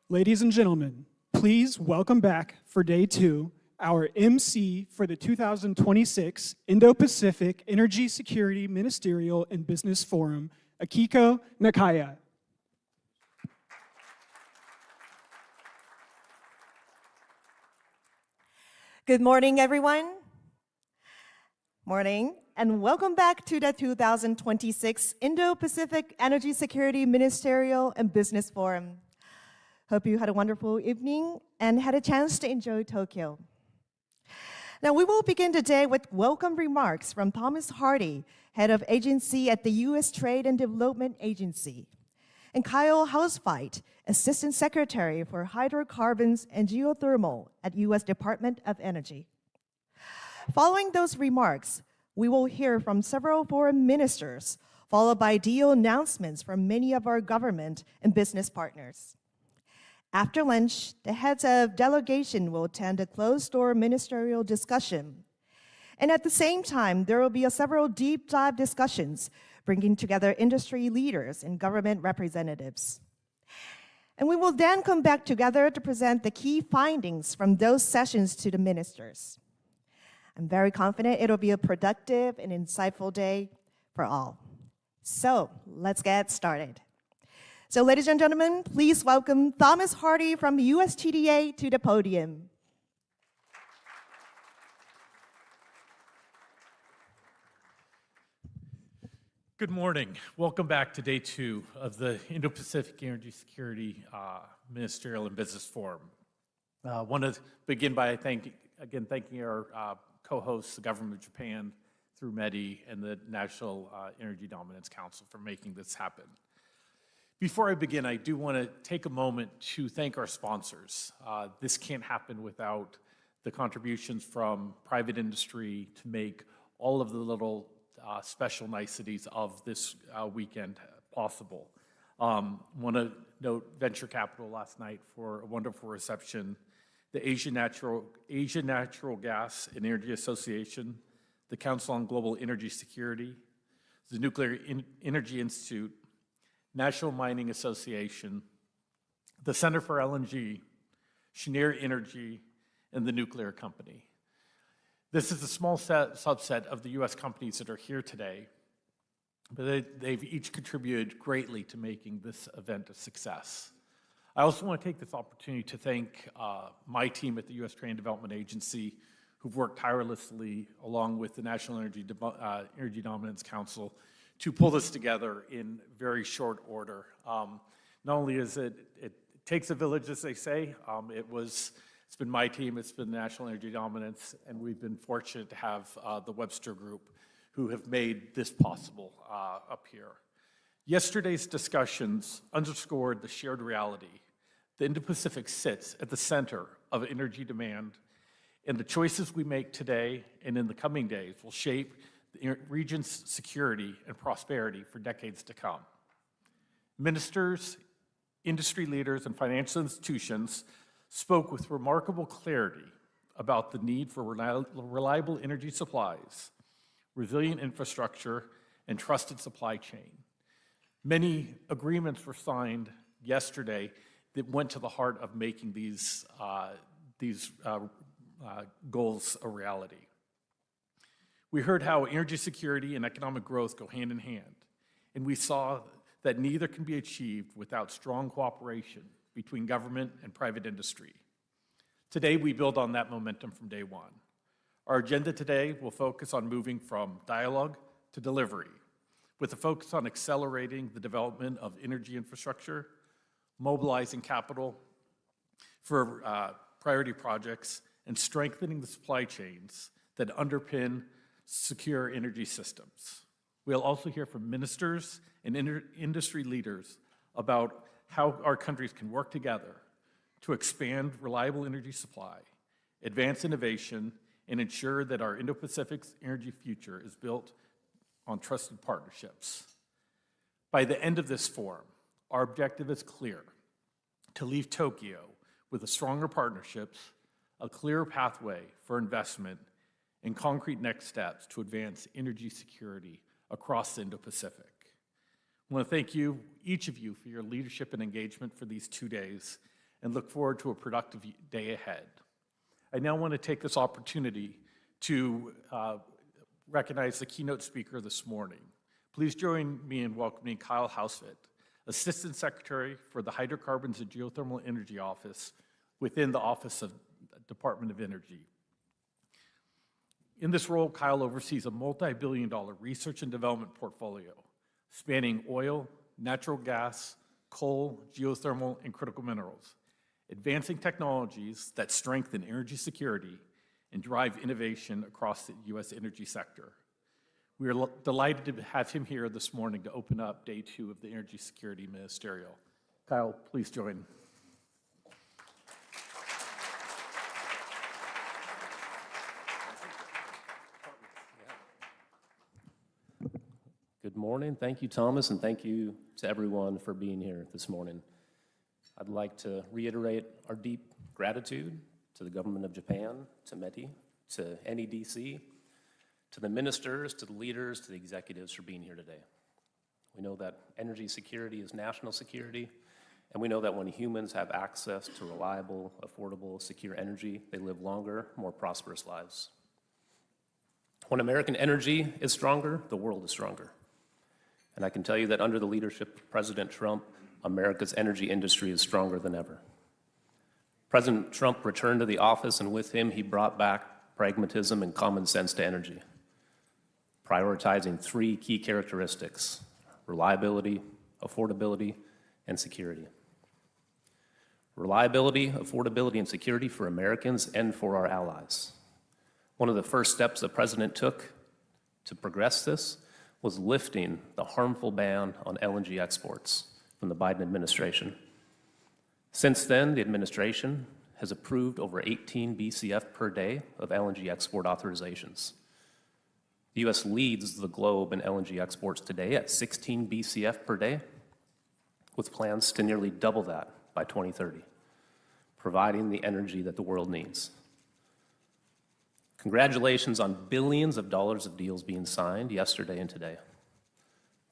Ladies and gentlemen, please welcome back for day 2, our MC for the 2026 Indo-Pacific Energy Security Ministerial and Business Forum, Akiko Nakaya. Good morning, everyone. Morning, and welcome back to the 2026 Indo-Pacific Energy Security Ministerial and Business Forum. Hope you had a wonderful evening and had a chance to enjoy Tokyo. Now, we will begin today with welcome remarks from Thomas Hardy, Head of Agency at the U.S. Trade and Development Agency, and Kyle Hausfeit, Assistant Secretary for Hydrocarbons and Geothermal at U.S. Department of Energy. Following those remarks, we will hear from several foreign ministers, followed by deal announcements from many of our government and business partners. After lunch, the heads of delegation will attend a closed-door ministerial discussion. And at the same time, there will be several deep dive discussions bringing together industry leaders and government representatives. And we will then come back together to present the key findings from those sessions to the ministers. I'm very confident it'll be a productive and insightful day for all. So let's get started. So ladies and gentlemen, please welcome Thomas Hardy from USTDA to the podium. Good morning. Welcome back to day 2 of the Indo-Pacific Energy Security Ministerial and Business Forum. I want to begin by thanking our co-hosts, the Government of Japan, through MEDI, and the National Energy Dominance Council for making this happen. Before I begin, I do want to take a moment to thank our sponsors. This can't happen without the contributions from private industry to make all of the little special niceties of this weekend possible. Want to note Venture Capital last night for a wonderful reception, the Asia Natural Gas and Energy Association, the Council on Global Energy Security, the Nuclear Energy Institute, National Mining Association, the Center for LNG, Cheniere Energy, and the Nuclear Company. This is a small subset of the U.S. companies that are here today, but they've each contributed greatly to making this event a success. I also want to take this opportunity to thank my team at the U.S. Trade and Development Agency, who've worked tirelessly along with the National Energy Dominance Council to pull this together in very short order. Not only is it takes a village, as they say, it's been my team, it's been National Energy Dominance, and we've been fortunate to have the Webster Group who have made this possible up here. Yesterday's discussions underscored the shared reality. The Indo-Pacific sits at the center of energy demand, and the choices we make today and in the coming days will shape the region's security and prosperity for decades to come. Ministers, industry leaders, and financial institutions spoke with remarkable clarity about the need for reliable energy supplies, resilient infrastructure, and trusted supply chain. Many agreements were signed yesterday that went to the heart of making these goals a reality. We heard how energy security and economic growth go hand in hand, and we saw that neither can be achieved without strong cooperation between government and private industry. Today, we build on that momentum from day one. Our agenda today will focus on moving from dialogue to delivery, with a focus on accelerating the development of energy infrastructure, mobilizing capital for priority projects, and strengthening the supply chains that underpin secure energy systems. We'll also hear from ministers and industry leaders about how our countries can work together to expand reliable energy supply, advance innovation, and ensure that our Indo-Pacific's energy future is built on trusted partnerships. By the end of this forum, our objective is clear: to leave Tokyo with a stronger partnerships, a clearer pathway for investment, and concrete next steps to advance energy security across the Indo-Pacific. I want to thank you, each of you, for your leadership and engagement for these 2 days, and look forward to a productive day ahead. I now want to take this opportunity to recognize the keynote speaker this morning. Please join me in welcoming Kyle Hausfeld, Assistant Secretary for the Hydrocarbons and Geothermal Energy Office within the Office of Department of Energy. In this role, Kyle oversees a multi-billion-dollar research and development portfolio spanning oil, natural gas, coal, geothermal, and critical minerals, advancing technologies that strengthen energy security and drive innovation across the U.S. energy sector. We are delighted to have him here this morning to open up day 2 of the Energy Security Ministerial. Kyle, please join. Good morning. Thank you, Thomas, and thank you to everyone for being here this morning. I'd like to reiterate our deep gratitude to the government of Japan, to METI, to NEDC, to the ministers, to the leaders, to the executives for being here today. We know that energy security is national security, and we know that when humans have access to reliable, affordable, secure energy, they live longer, more prosperous lives. When American energy is stronger, the world is stronger. And I can tell you that under the leadership of President Trump, America's energy industry is stronger than ever. President Trump returned to the office, and with him, he brought back pragmatism and common sense to energy, prioritizing 3 key characteristics: reliability, affordability, and security. Reliability, affordability, and security for Americans and for our allies. One of the first steps the President took to progress this was lifting the harmful ban on LNG exports from the Biden administration. Since then, the administration has approved over 18 BCF per day of LNG export authorizations. The U.S. leads the globe in LNG exports today at 16 BCF per day, with plans to nearly double that by 2030, providing the energy that the world needs. Congratulations on billions of dollars of deals being signed yesterday and today.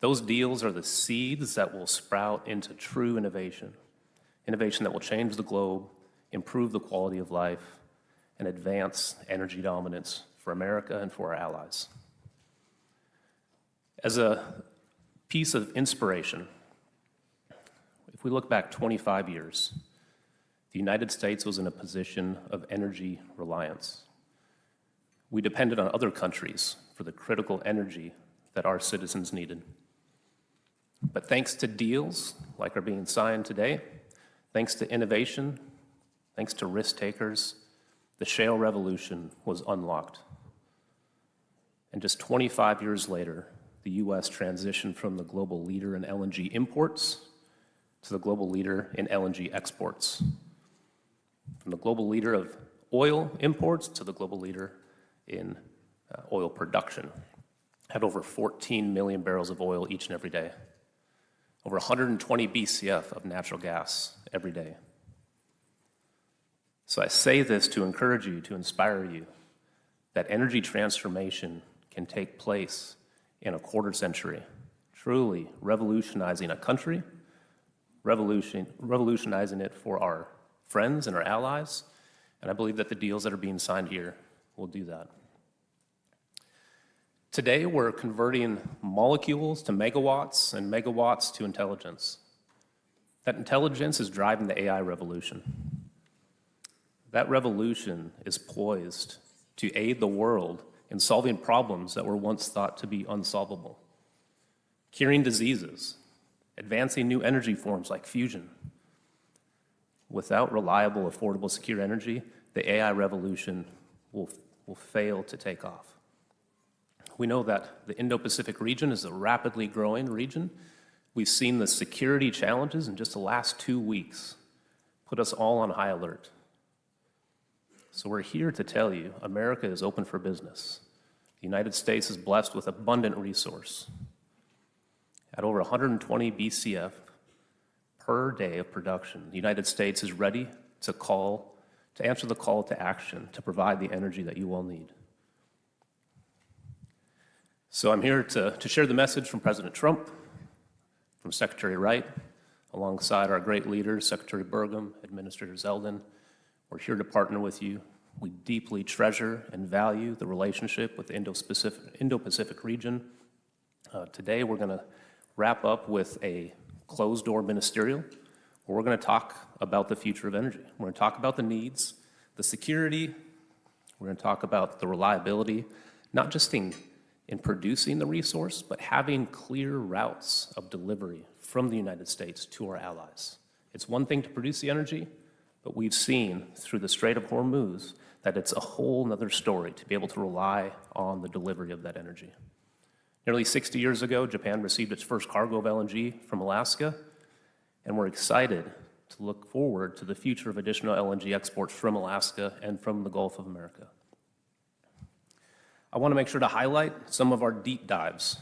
Those deals are the seeds that will sprout into true innovation, innovation that will change the globe, improve the quality of life, and advance energy dominance for America and for our allies. As a piece of inspiration, if we look back 25 years, the United States was in a position of energy reliance. We depended on other countries for the critical energy that our citizens needed. But thanks to deals like are being signed today, thanks to innovation, thanks to risk takers, the shale revolution was unlocked. And just 25 years later, the U.S. transitioned from the global leader in LNG imports to the global leader in LNG exports. From the global leader of oil imports to the global leader in oil production. Had over 14 million barrels of oil each and every day. Over 120 BCF of natural gas every day. So I say this to encourage you, to inspire you, that energy transformation can take place in a quarter century, truly revolutionizing a country, revolutionizing it for our friends and our allies, and I believe that the deals that are being signed here will do that. Today, we're converting molecules to megawatts and megawatts to intelligence. That intelligence is driving the AI revolution. That revolution is poised to aid the world in solving problems that were once thought to be unsolvable, curing diseases, advancing new energy forms like fusion. Without reliable, affordable, secure energy, the AI revolution will fail to take off. We know that the Indo-Pacific region is a rapidly growing region. We've seen the security challenges in just the last 2 weeks put us all on high alert. So we're here to tell you America is open for business. The United States is blessed with abundant resource. at over 120 BCF per day of production, the United States is ready to answer the call to action to provide the energy that you all need. So I'm here to share the message from President Trump, from Secretary Wright, alongside our great leaders, Secretary Burgum, Administrator Zeldin. We're here to partner with you. We deeply treasure and value the relationship with the Indo-Pacific region. Today, we're going to wrap up with a closed-door ministerial, where we're going to talk about the future of energy. We're going to talk about the needs, the security. We're going to talk about the reliability, not just in producing the resource, but having clear routes of delivery from the United States to our allies. It's one thing to produce the energy, but we've seen through the Strait of Hormuz that it's a whole nother story to be able to rely on the delivery of that energy. Nearly 60 years ago, Japan received its first cargo of LNG from Alaska, and we're excited to look forward to the future of additional LNG exports from Alaska and from the Gulf of America. I want to make sure to highlight some of our deep dives.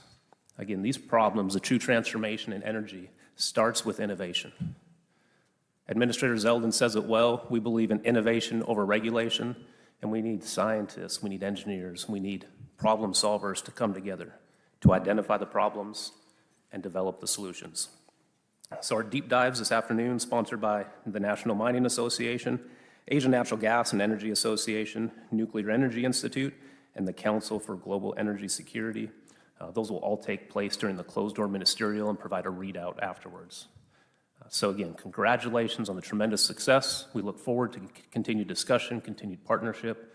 Again, these problems, the true transformation in energy, starts with innovation. Administrator Zeldin says it well. We believe in innovation over regulation, and we need scientists, we need engineers, we need problem solvers to come together to identify the problems and develop the solutions. So our deep dives this afternoon, sponsored by the National Mining Association, Asian Natural Gas and Energy Association, Nuclear Energy Institute, and the Council for Global Energy Security. Those will all take place during the closed-door ministerial and provide a readout afterwards. So again, congratulations on the tremendous success. We look forward to continued discussion, continued partnership,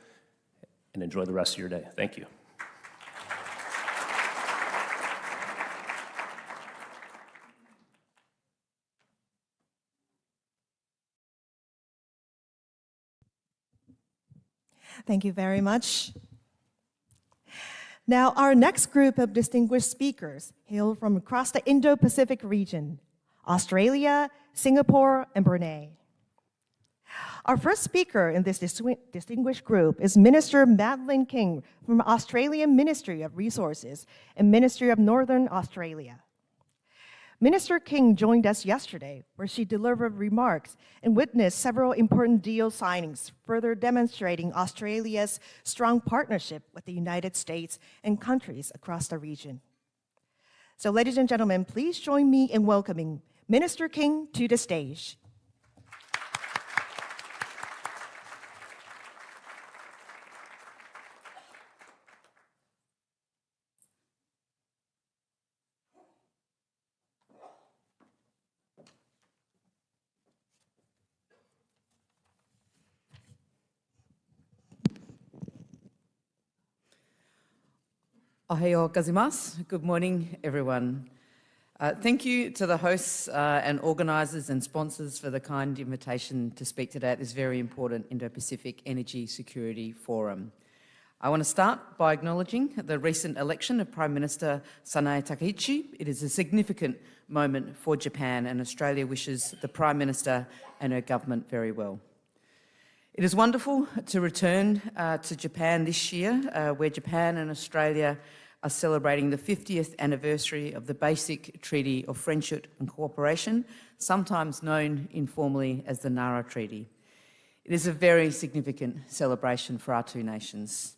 and enjoy the rest of your day. Thank you. Thank you very much. Now, our next group of distinguished speakers hail from across the Indo-Pacific region, Australia, Singapore, and Brunei. Our first speaker in this distinguished group is Minister Madeleine King from Australian Ministry of Resources and Ministry of Northern Australia. Minister King joined us yesterday, where she delivered remarks and witnessed several important deal signings, further demonstrating Australia's strong partnership with the United States and countries across the region. So, ladies and gentlemen, please join me in welcoming Minister King to the stage. Ohayou gozaimasu. Good morning, everyone. Thank you to the hosts and organisers and sponsors for the kind invitation to speak today at this very important Indo-Pacific Energy Security Forum. I want to start by acknowledging the recent election of Prime Minister Sanae Takaichi. It is a significant moment for Japan, and Australia wishes the Prime Minister and her government very well. It is wonderful to return to Japan this year, where Japan and Australia are celebrating the 50th anniversary of the Basic Treaty of Friendship and Cooperation, sometimes known informally as the Nara Treaty. It is a very significant celebration for our two nations.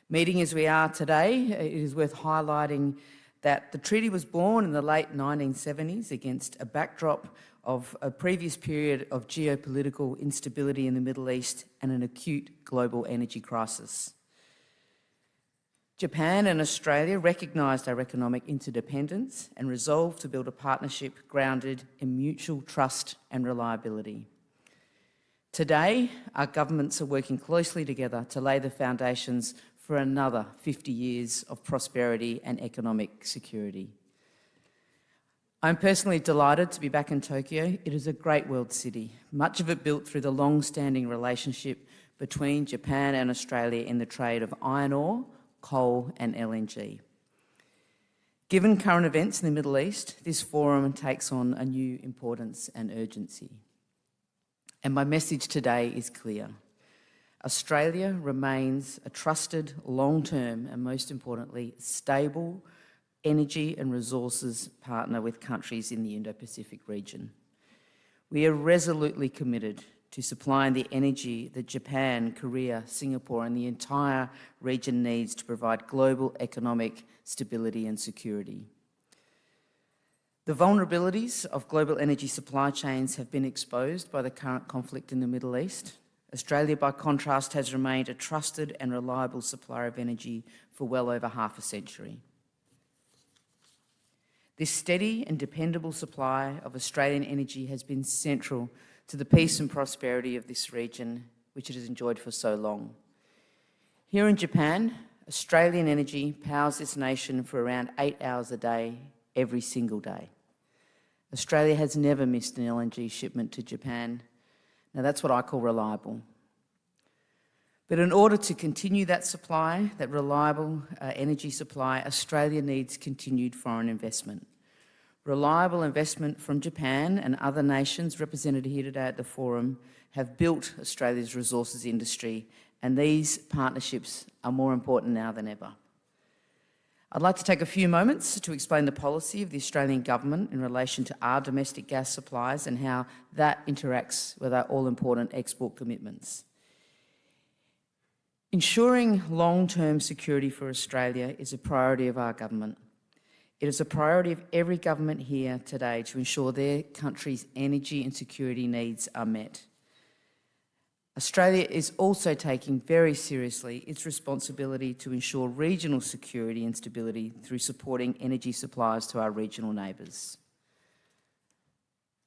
Meeting as we are today, it is worth highlighting that the treaty was born in the late 1970s against a backdrop of a previous period of geopolitical instability in the Middle East and an acute global energy crisis. Japan and Australia recognised our economic interdependence and resolved to build a partnership grounded in mutual trust and reliability. Today, our governments are working closely together to lay the foundations for another 50 years of prosperity and economic security. I'm personally delighted to be back in Tokyo. It is a great world city, much of it built through the long-standing relationship between Japan and Australia in the trade of iron ore, coal and LNG. Given current events in the Middle East, this forum takes on a new importance and urgency. And my message today is clear. Australia remains a trusted, long-term and most importantly, stable energy and resources partner with countries in the Indo-Pacific region. We are resolutely committed to supplying the energy that Japan, Korea, Singapore, and the entire region needs to provide global economic stability and security. The vulnerabilities of global energy supply chains have been exposed by the current conflict in the Middle East. Australia, by contrast, has remained a trusted and reliable supplier of energy for well over half a century. This steady and dependable supply of Australian energy has been central to the peace and prosperity of this region, which it has enjoyed for so long. Here in Japan, Australian energy powers this nation for around 8 hours a day, every single day. Australia has never missed an LNG shipment to Japan. Now that's what I call reliable. But in order to continue that supply, that reliable energy supply, Australia needs continued foreign investment. Reliable investment from Japan and other nations represented here today at the forum have built Australia's resources industry, and these partnerships are more important now than ever. I'd like to take a few moments to explain the policy of the Australian government in relation to our domestic gas supplies and how that interacts with our all-important export commitments. Ensuring long-term security for Australia is a priority of our government. It is a priority of every government here today to ensure their country's energy and security needs are met. Australia is also taking very seriously its responsibility to ensure regional security and stability through supporting energy supplies to our regional neighbours.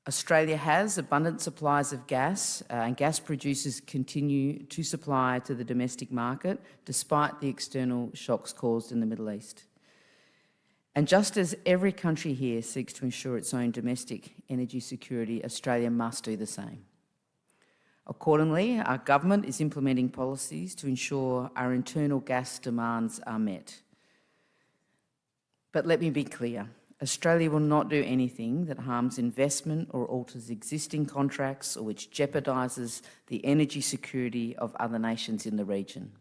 Australia has abundant supplies of gas, and gas producers continue to supply to the domestic market despite the external shocks caused in the Middle East. And just as every country here seeks to ensure its own domestic energy security, Australia must do the same. Accordingly, our government is implementing policies to ensure our internal gas demands are met. But let me be clear, Australia will not do anything that harms investment or alters existing contracts or which jeopardises the energy security of other nations in the region.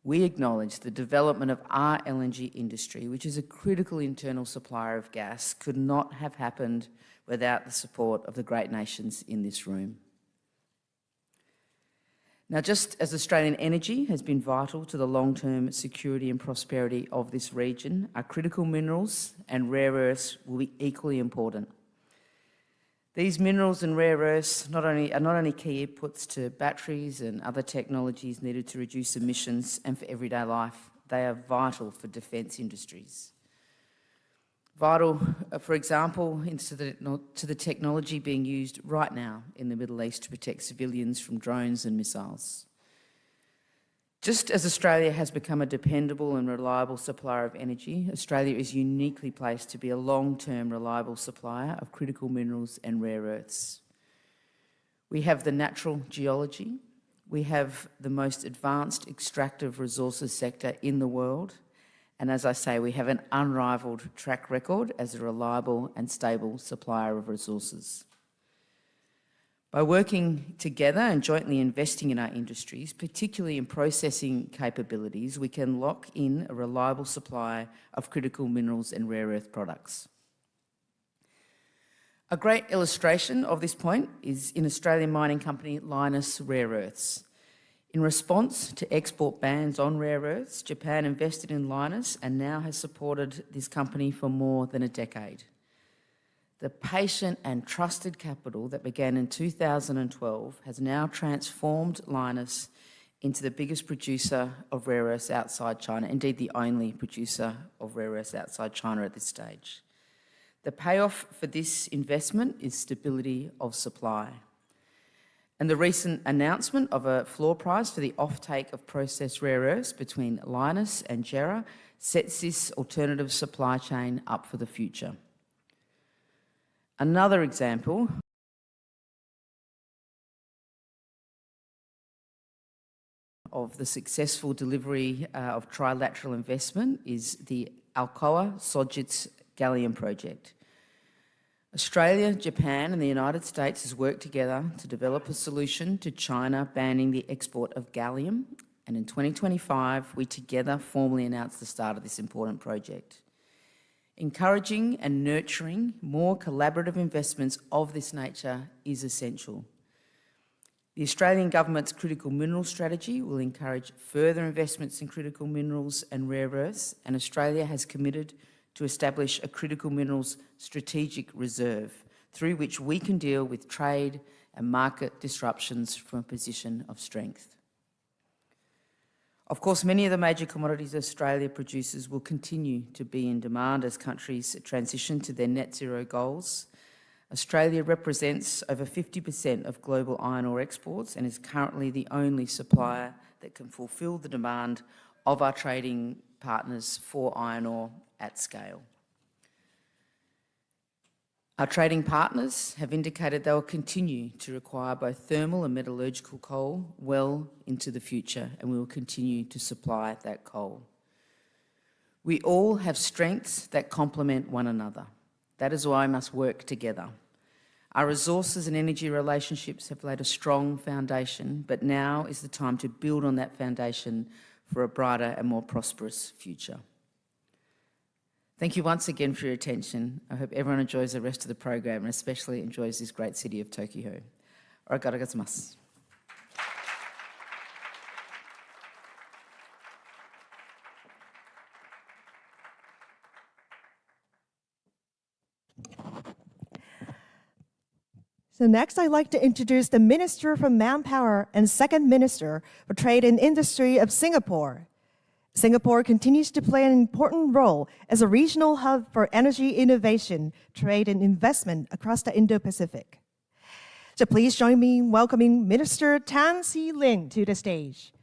We acknowledge the development of our LNG industry, which is a critical internal supplier of gas, could not have happened without the support of the great nations in this room. Now, just as Australian energy has been vital to the long-term security and prosperity of this region, our critical minerals and rare earths will be equally important. These minerals and rare earths are not only key inputs to batteries and other technologies needed to reduce emissions and for everyday life, they are vital for defence industries. Vital, for example, to the technology being used right now in the Middle East to protect civilians from drones and missiles. Just as Australia has become a dependable and reliable supplier of energy, Australia is uniquely placed to be a long-term reliable supplier of critical minerals and rare earths. We have the natural geology, we have the most advanced extractive resources sector in the world, and as I say, we have an unrivalled track record as a reliable and stable supplier of resources. By working together and jointly investing in our industries, particularly in processing capabilities, we can lock in a reliable supply of critical minerals and rare earth products. A great illustration of this point is in Australian mining company Lynas Rare Earths. In response to export bans on rare earths, Japan invested in Lynas and now has supported this company for more than a decade. The patient and trusted capital that began in 2012 has now transformed Lynas into the biggest producer of rare earths outside China, indeed the only producer of rare earths outside China at this stage. The payoff for this investment is stability of supply. And the recent announcement of a floor price for the offtake of processed rare earths between Lynas and JERA sets this alternative supply chain up for the future. Another example of the successful delivery of Trilateral investment is the Alcoa Sojitz gallium project. Australia, Japan and the United States has worked together to develop a solution to China banning the export of gallium, and in 2025 we together formally announced the start of this important project. Encouraging and nurturing more collaborative investments of this nature is essential. The Australian Government's critical mineral strategy will encourage further investments in critical minerals and rare earths, and Australia has committed to establish a critical minerals strategic reserve through which we can deal with trade and market disruptions from a position of strength. Of course, many of the major commodities Australia produces will continue to be in demand as countries transition to their net zero goals. Australia represents over 50% of global iron ore exports and is currently the only supplier that can fulfil the demand of our trading partners for iron ore at scale. Our trading partners have indicated they will continue to require both thermal and metallurgical coal well into the future, and we will continue to supply that coal. We all have strengths that complement one another. That is why we must work together. Our resources and energy relationships have laid a strong foundation, but now is the time to build on that foundation for a brighter and more prosperous future. Thank you once again for your attention. I hope everyone enjoys the rest of the program and especially enjoys this great city of Tokyo. Arigatou gozaimasu. So next, I'd like to introduce the Minister for Manpower and Second Minister for Trade and Industry of Singapore. Singapore continues to play an important role as a regional hub for energy innovation, trade, and investment across the Indo-Pacific. So please join me in welcoming Minister Tan See Lin to the stage.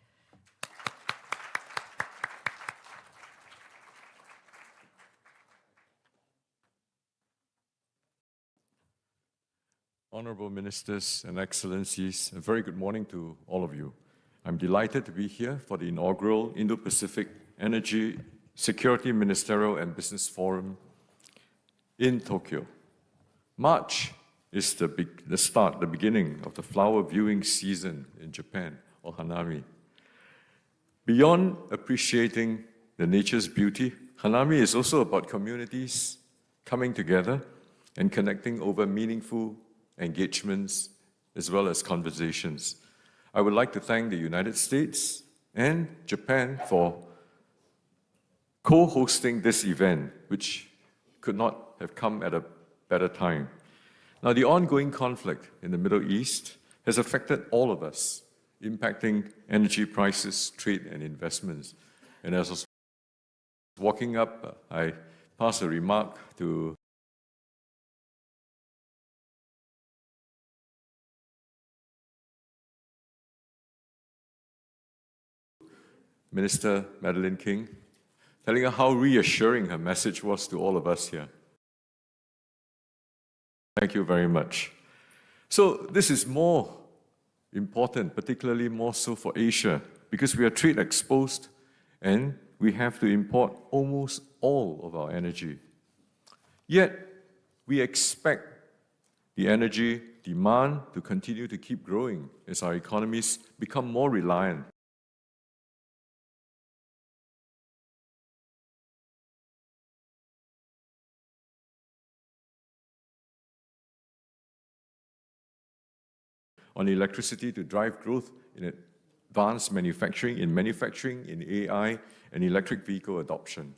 Honorable Ministers and Excellencies, a very good morning to all of you. I'm delighted to be here for the inaugural Indo-Pacific Energy Security Ministerial and Business Forum in Tokyo. March is the beginning of the flower viewing season in Japan, or Hanami. Beyond appreciating the nature's beauty, Hanami is also about communities coming together and connecting over meaningful engagements as well as conversations. I would like to thank the United States and Japan for co-hosting this event, which could not have come at a better time. Now, the ongoing conflict in the Middle East has affected all of us, impacting energy prices, trade, and investments. And as I was walking up, I passed a remark to Minister Madeleine King, telling her how reassuring her message was to all of us here. Thank you very much. So this is more important, particularly more so for Asia, because we are trade exposed and we have to import almost all of our energy. Yet, we expect the energy demand to continue to keep growing as our economies become more reliant on electricity to drive growth in advanced manufacturing, in AI, and electric vehicle adoption.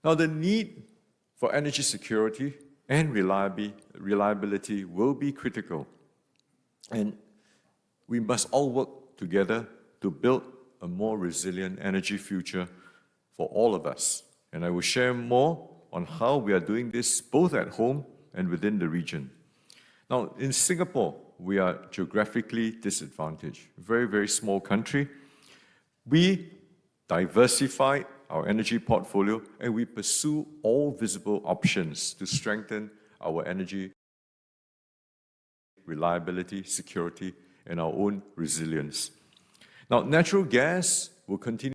Now, the need for energy security and reliability will be critical, and we must all work together to build a more resilient energy future for all of us. And I will share more on how we are doing this both at home and within the region. Now, in Singapore, we are geographically disadvantaged. Very, very small country. We diversify our energy portfolio and we pursue all visible options to strengthen our energy reliability, security, and our own resilience. Now, natural gas will continue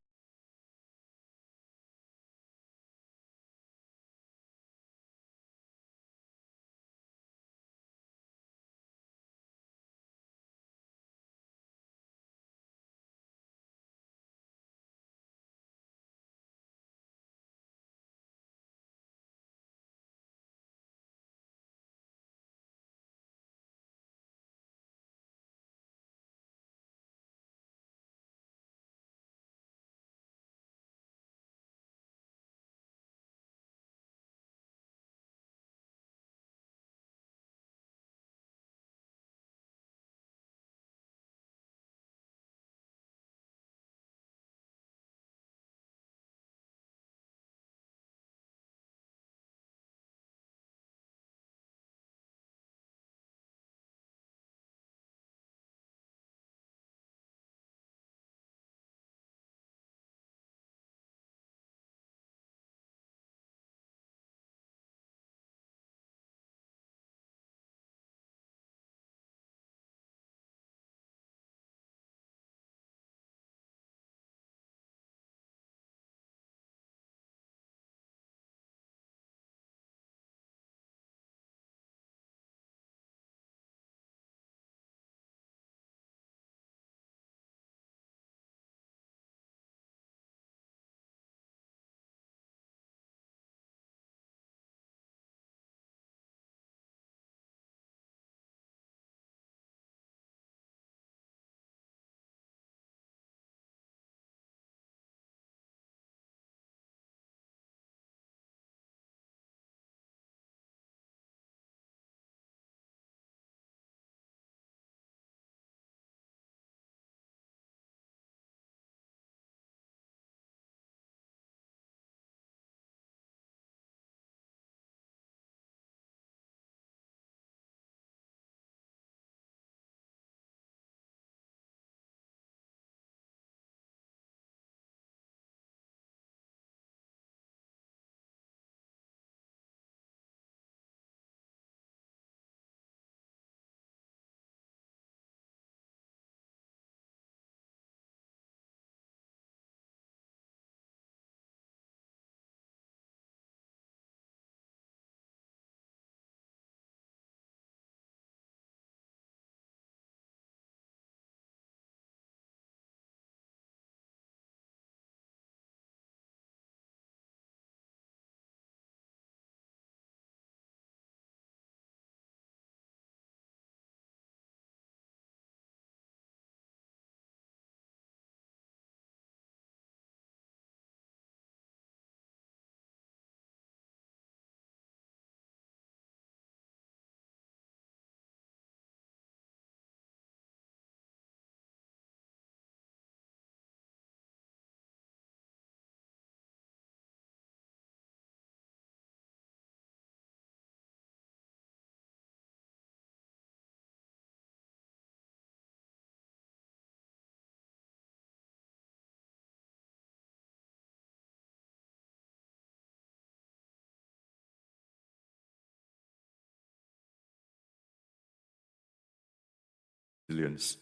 resilience.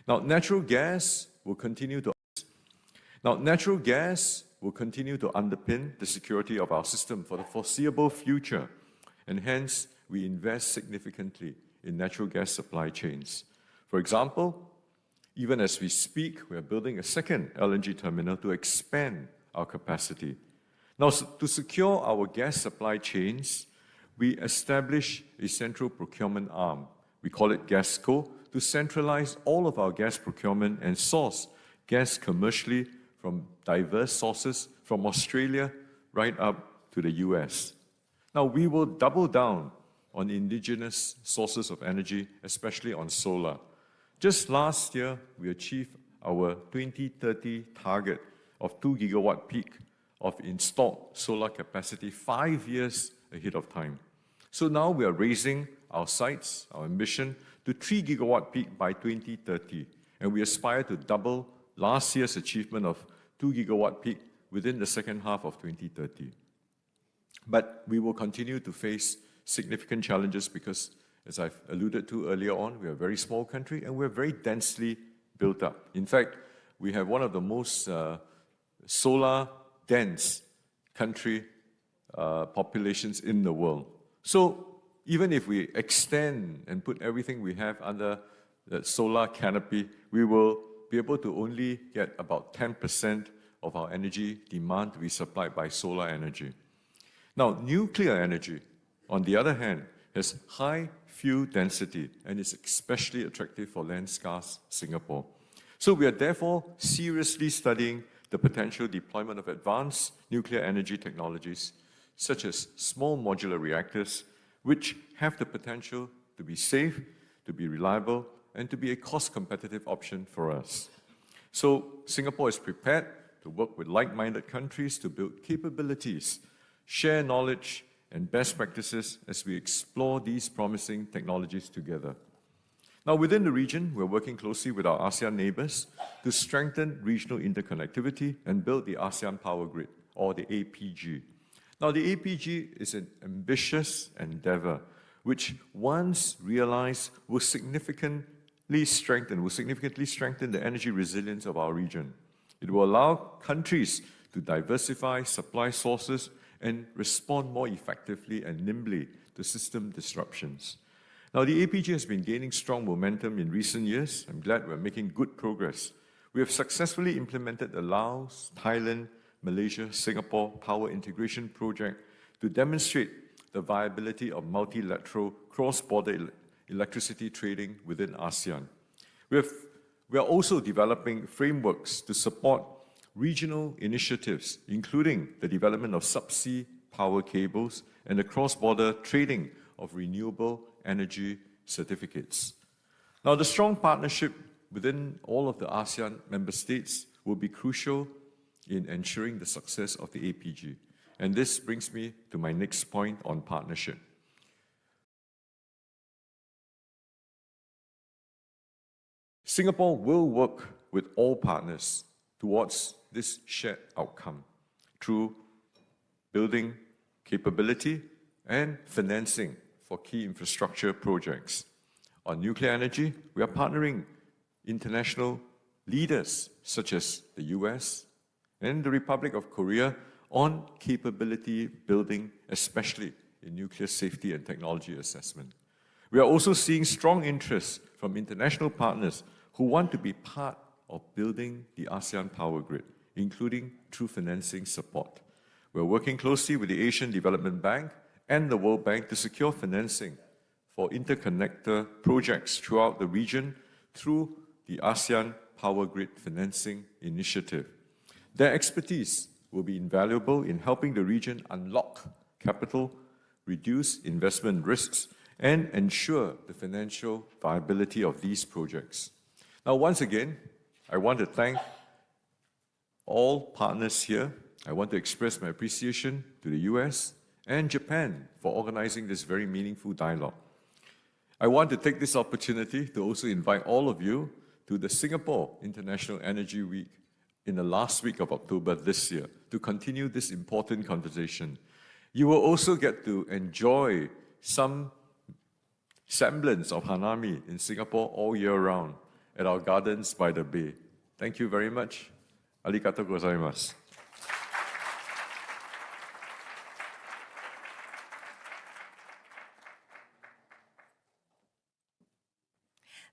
Now, natural gas will continue to underpin the security of our system for the foreseeable future, and hence we invest significantly in natural gas supply chains. For example, even as we speak, we are building a second LNG terminal to expand our capacity. Now, to secure our gas supply chains, we establish a central procurement arm. We call it GasCo, to centralize all of our gas procurement and source gas commercially from diverse sources, from Australia right up to the US. Now, we will double down on indigenous sources of energy, especially on solar. Just last year, we achieved our 2030 target of 2 gigawatt peak of installed solar capacity 5 years ahead of time. So now we are raising our sights, our ambition, to 3 gigawatt peak by 2030, and we aspire to double last year's achievement of 2 gigawatt peak within the second half of 2030. But we will continue to face significant challenges because, as I've alluded to earlier on, we are a very small country and we're very densely built up. In fact, we have one of the most solar-dense country populations in the world. So even if we extend and put everything we have under the solar canopy, we will be able to only get about 10% of our energy demand to be supplied by solar energy. Now, nuclear energy, on the other hand, has high fuel density and is especially attractive for land-scarce Singapore. So we are therefore seriously studying the potential deployment of advanced nuclear energy technologies, such as small modular reactors, which have the potential to be safe, to be reliable, and to be a cost-competitive option for us. So Singapore is prepared to work with like-minded countries to build capabilities, share knowledge and best practices as we explore these promising technologies together. Now, within the region, we're working closely with our ASEAN neighbors to strengthen regional interconnectivity and build the ASEAN Power Grid, or the APG. Now, the APG is an ambitious endeavor, which once realized will significantly strengthen the energy resilience of our region. It will allow countries to diversify supply sources and respond more effectively and nimbly to system disruptions. Now, the APG has been gaining strong momentum in recent years. I'm glad we're making good progress. We have successfully implemented the Laos, Thailand, Malaysia, Singapore Power Integration Project to demonstrate the viability of multilateral cross-border electricity trading within ASEAN. We are also developing frameworks to support regional initiatives, including the development of subsea power cables and the cross-border trading of renewable energy certificates. Now, the strong partnership within all of the ASEAN member states will be crucial in ensuring the success of the APG. And this brings me to my next point on partnership. Singapore will work with all partners towards this shared outcome through building capability and financing for key infrastructure projects. On nuclear energy, we are partnering international leaders such as the US and the Republic of Korea on capability building, especially in nuclear safety and technology assessment. We are also seeing strong interest from international partners who want to be part of building the ASEAN Power Grid, including through financing support. We're working closely with the Asian Development Bank and the World Bank to secure financing for interconnector projects throughout the region through the ASEAN Power Grid Financing Initiative. Their expertise will be invaluable in helping the region unlock capital, reduce investment risks, and ensure the financial viability of these projects. Now, once again, I want to thank all partners here. I want to express my appreciation to the US and Japan for organizing this very meaningful dialogue. I want to take this opportunity to also invite all of you to the Singapore International Energy Week in the last week of October this year to continue this important conversation. You will also get to enjoy some semblance of Hanami in Singapore all year round at our gardens by the bay. Thank you very much. Arigatou gozaimasu.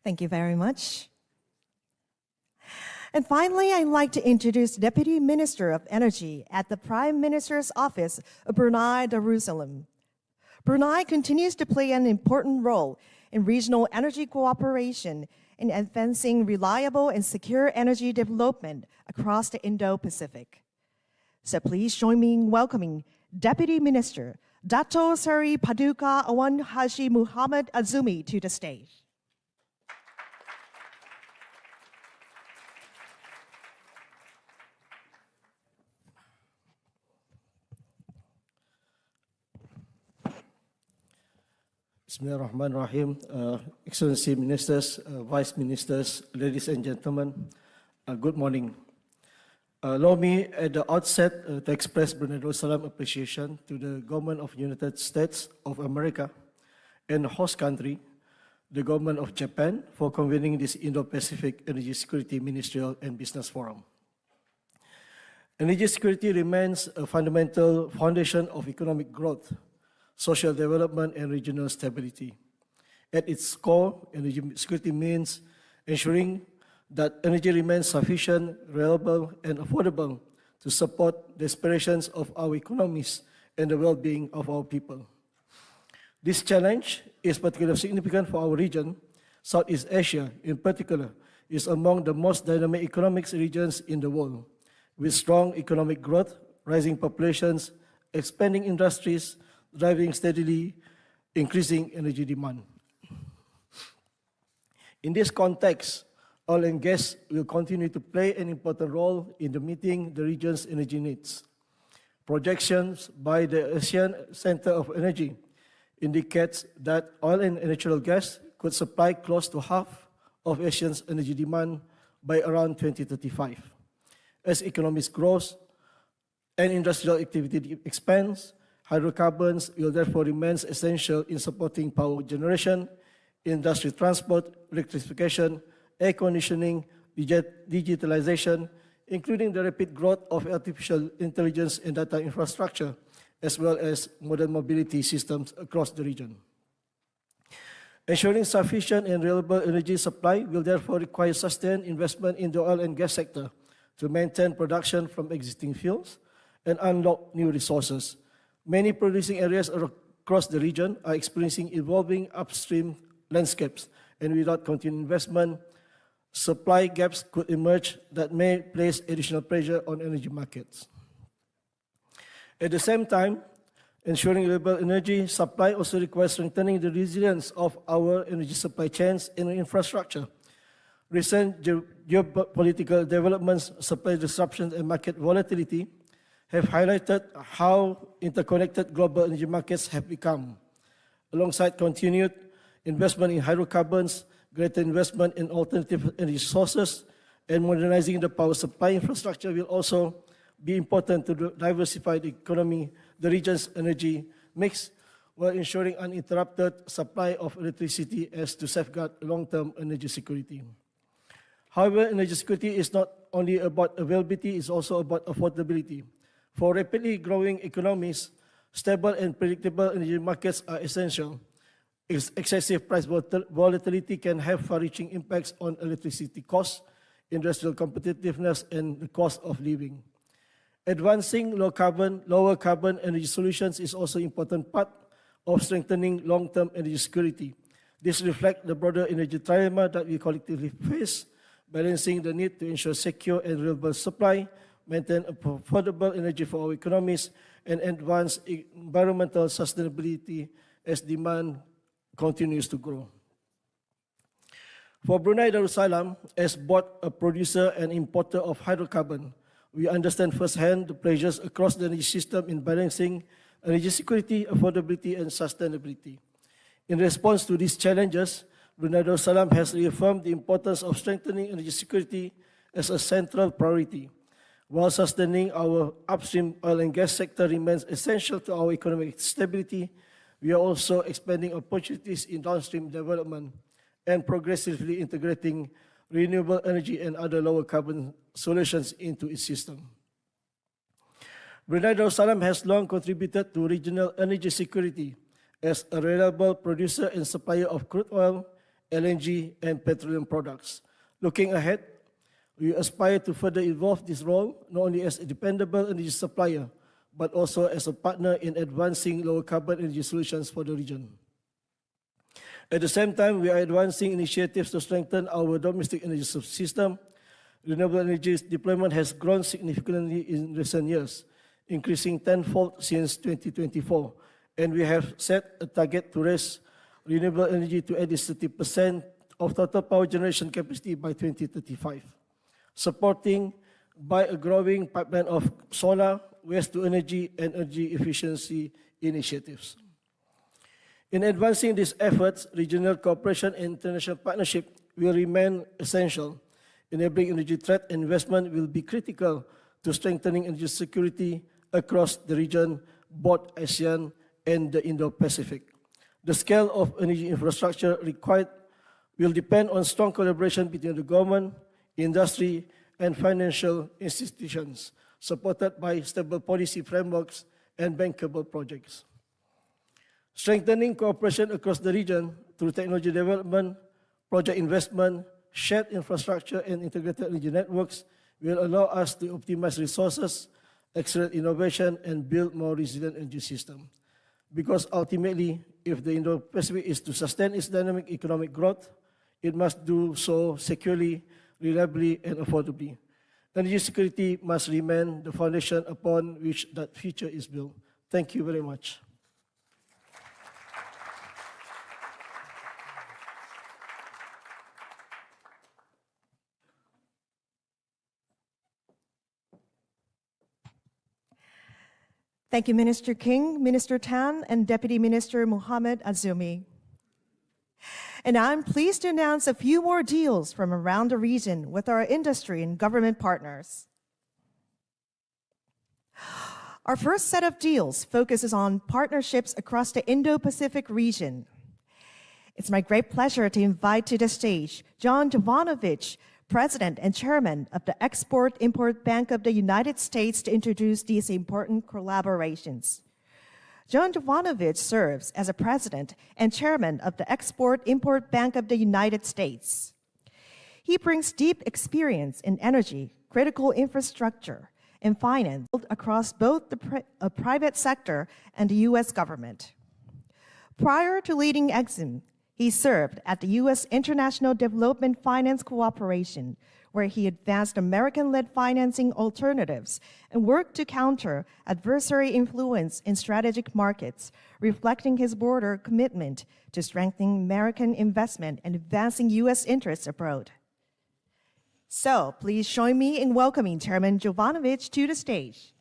Thank you very much. And finally, I'd like to introduce Deputy Minister of Energy at the Prime Minister's Office of Brunei Darussalam. Brunei continues to play an important role in regional energy cooperation in advancing reliable and secure energy development across the Indo-Pacific. So please join me in welcoming Deputy Minister Dato Seri Paduka Awan Haji Muhammad Azumi to the stage. Bismillahirrahmanirrahim. Excellency Ministers, Vice Ministers, ladies and gentlemen, good morning. Allow me at the outset to express Brunei Darussalam appreciation to the Government of the United States of America and the host country, the Government of Japan, for convening this Indo-Pacific Energy Security Ministerial and Business Forum. Energy security remains a fundamental foundation of economic growth, social development, and regional stability. At its core, energy security means ensuring that energy remains sufficient, reliable, and affordable to support the aspirations of our economies and the well-being of our people. This challenge is particularly significant for our region. Southeast Asia, in particular, is among the most dynamic economic regions in the world, with strong economic growth, rising populations, expanding industries, driving steadily increasing energy demand. In this context, oil and gas will continue to play an important role in meeting the region's energy needs. Projections by the Asian Center of Energy indicates that oil and natural gas could supply close to half of Asia's energy demand by around 2035. As economies grow and industrial activity expands, hydrocarbons will therefore remain essential in supporting power generation, industry transport, electrification, air conditioning, digitalization, including the rapid growth of artificial intelligence and data infrastructure, as well as modern mobility systems across the region. Ensuring sufficient and reliable energy supply will therefore require sustained investment in the oil and gas sector to maintain production from existing fields and unlock new resources. Many producing areas across the region are experiencing evolving upstream landscapes, and without continued investment, supply gaps could emerge that may place additional pressure on energy markets. At the same time, ensuring reliable energy supply also requires strengthening the resilience of our energy supply chains and infrastructure. Recent geopolitical developments, supply disruptions, and market volatility have highlighted how interconnected global energy markets have become. Alongside continued investment in hydrocarbons, greater investment in alternative energy sources, and modernizing the power supply infrastructure will also be important to diversify the economy, the region's energy mix, while ensuring uninterrupted supply of electricity as to safeguard long-term energy security. However, energy security is not only about availability, it's also about affordability. For rapidly growing economies, stable and predictable energy markets are essential. Excessive price volatility can have far-reaching impacts on electricity costs, industrial competitiveness, and the cost of living. Advancing lower carbon energy solutions is also an important part of strengthening long-term energy security. This reflects the broader energy trilemma that we collectively face, balancing the need to ensure secure and reliable supply, maintain affordable energy for our economies, and advance environmental sustainability as demand continues to grow. For Brunei Darussalam, as both a producer and importer of hydrocarbon, we understand firsthand the pressures across the energy system in balancing energy security, affordability, and sustainability. In response to these challenges, Brunei Darussalam has reaffirmed the importance of strengthening energy security as a central priority. While sustaining our upstream oil and gas sector remains essential to our economic stability, we are also expanding opportunities in downstream development and progressively integrating renewable energy and other lower carbon solutions into its system. Brunei Darussalam has long contributed to regional energy security as a reliable producer and supplier of crude oil, LNG, and petroleum products. Looking ahead, we aspire to further evolve this role, not only as a dependable energy supplier, but also as a partner in advancing lower carbon energy solutions for the region. At the same time, we are advancing initiatives to strengthen our domestic energy system. Renewable energy deployment has grown significantly in recent years, increasing tenfold since 2024, and we have set a target to raise renewable energy to at least 30% of total power generation capacity by 2035, supporting by a growing pipeline of solar, waste-to-energy, and energy efficiency initiatives. In advancing these efforts, regional cooperation and international partnership will remain essential. Enabling energy threat investment will be critical to strengthening energy security across the region, both ASEAN and the Indo-Pacific. The scale of energy infrastructure required will depend on strong collaboration between the government, industry, and financial institutions, supported by stable policy frameworks and bankable projects. Strengthening cooperation across the region through technology development, project investment, shared infrastructure, and integrated energy networks will allow us to optimize resources, accelerate innovation, and build more resilient energy systems. Because ultimately, if the Indo-Pacific is to sustain its dynamic economic growth, it must do so securely, reliably, and affordably. Energy security must remain the foundation upon which that future is built. Thank you very much. Thank you, Minister King, Minister Tan, and Deputy Minister Muhammad Azumi. And I'm pleased to announce a few more deals from around the region with our industry and government partners. Our first set of deals focuses on partnerships across the Indo-Pacific region. It's my great pleasure to invite to the stage John Jovanovic, President and Chairman of the Export-Import Bank of the United States, to introduce these important collaborations. John Jovanovic serves as a President and Chairman of the Export-Import Bank of the United States. He brings deep experience in energy, critical infrastructure, and finance across both the private sector and the U.S. government. Prior to leading EXIM, he served at the U.S. International Development Finance Cooperation, where he advanced American-led financing alternatives and worked to counter adversary influence in strategic markets, reflecting his broader commitment to strengthening American investment and advancing U.S. interests abroad. So please join me in welcoming Chairman Jovanovic to the stage.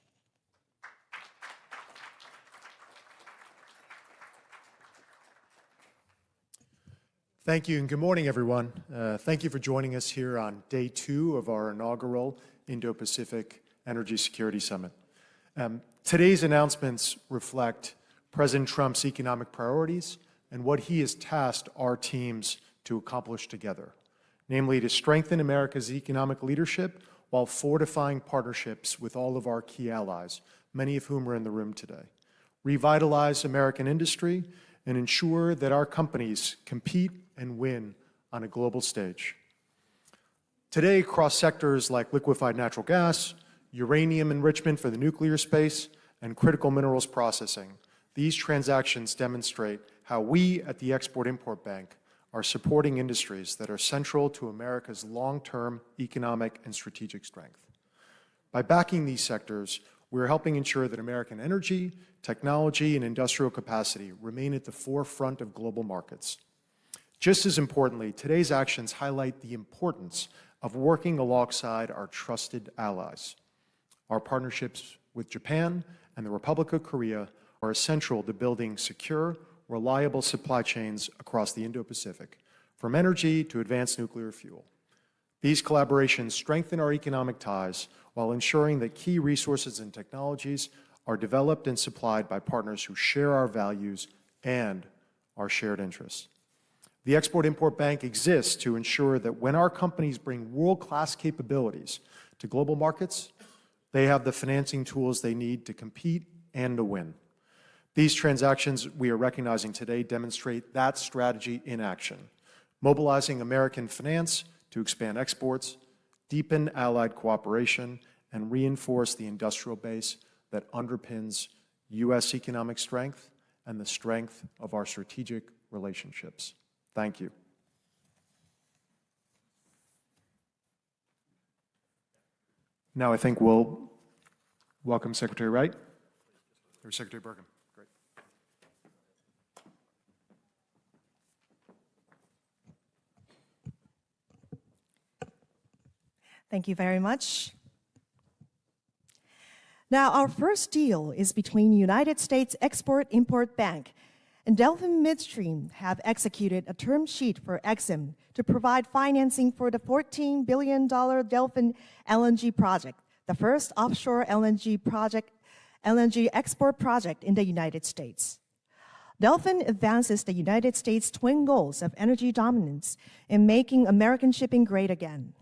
Thank you, and good morning, everyone. Thank you for joining us here on day 2 of our inaugural Indo-Pacific Energy Security Summit. Today's announcements reflect President Trump's economic priorities and what he has tasked our teams to accomplish together, namely to strengthen America's economic leadership while fortifying partnerships with all of our key allies, many of whom are in the room today, revitalize American industry, and ensure that our companies compete and win on a global stage. Today, across sectors like liquefied natural gas, uranium enrichment for the nuclear space, and critical minerals processing, these transactions demonstrate how we at the Export-Import Bank are supporting industries that are central to America's long-term economic and strategic strength. By backing these sectors, we're helping ensure that American energy, technology, and industrial capacity remain at the forefront of global markets. Just as importantly, today's actions highlight the importance of working alongside our trusted allies. Our partnerships with Japan and the Republic of Korea are essential to building secure, reliable supply chains across the Indo-Pacific, from energy to advanced nuclear fuel. These collaborations strengthen our economic ties while ensuring that key resources and technologies are developed and supplied by partners who share our values and our shared interests. The Export-Import Bank exists to ensure that when our companies bring world-class capabilities to global markets, they have the financing tools they need to compete and to win. These transactions we are recognizing today demonstrate that strategy in action, mobilizing American finance to expand exports, deepen allied cooperation, and reinforce the industrial base that underpins U.S. economic strength and the strength of our strategic relationships. Thank you. Now I think we'll welcome Secretary Wright or Secretary Burkham. Great. Thank you very much. Now, our first deal is between United States Export-Import Bank and Delfin Midstream have executed a term sheet for EXIM to provide financing for the $14 billion Delfin LNG project, the first offshore LNG export project in the United States. Delfin advances the United States' twin goals of energy dominance and making American shipping great again.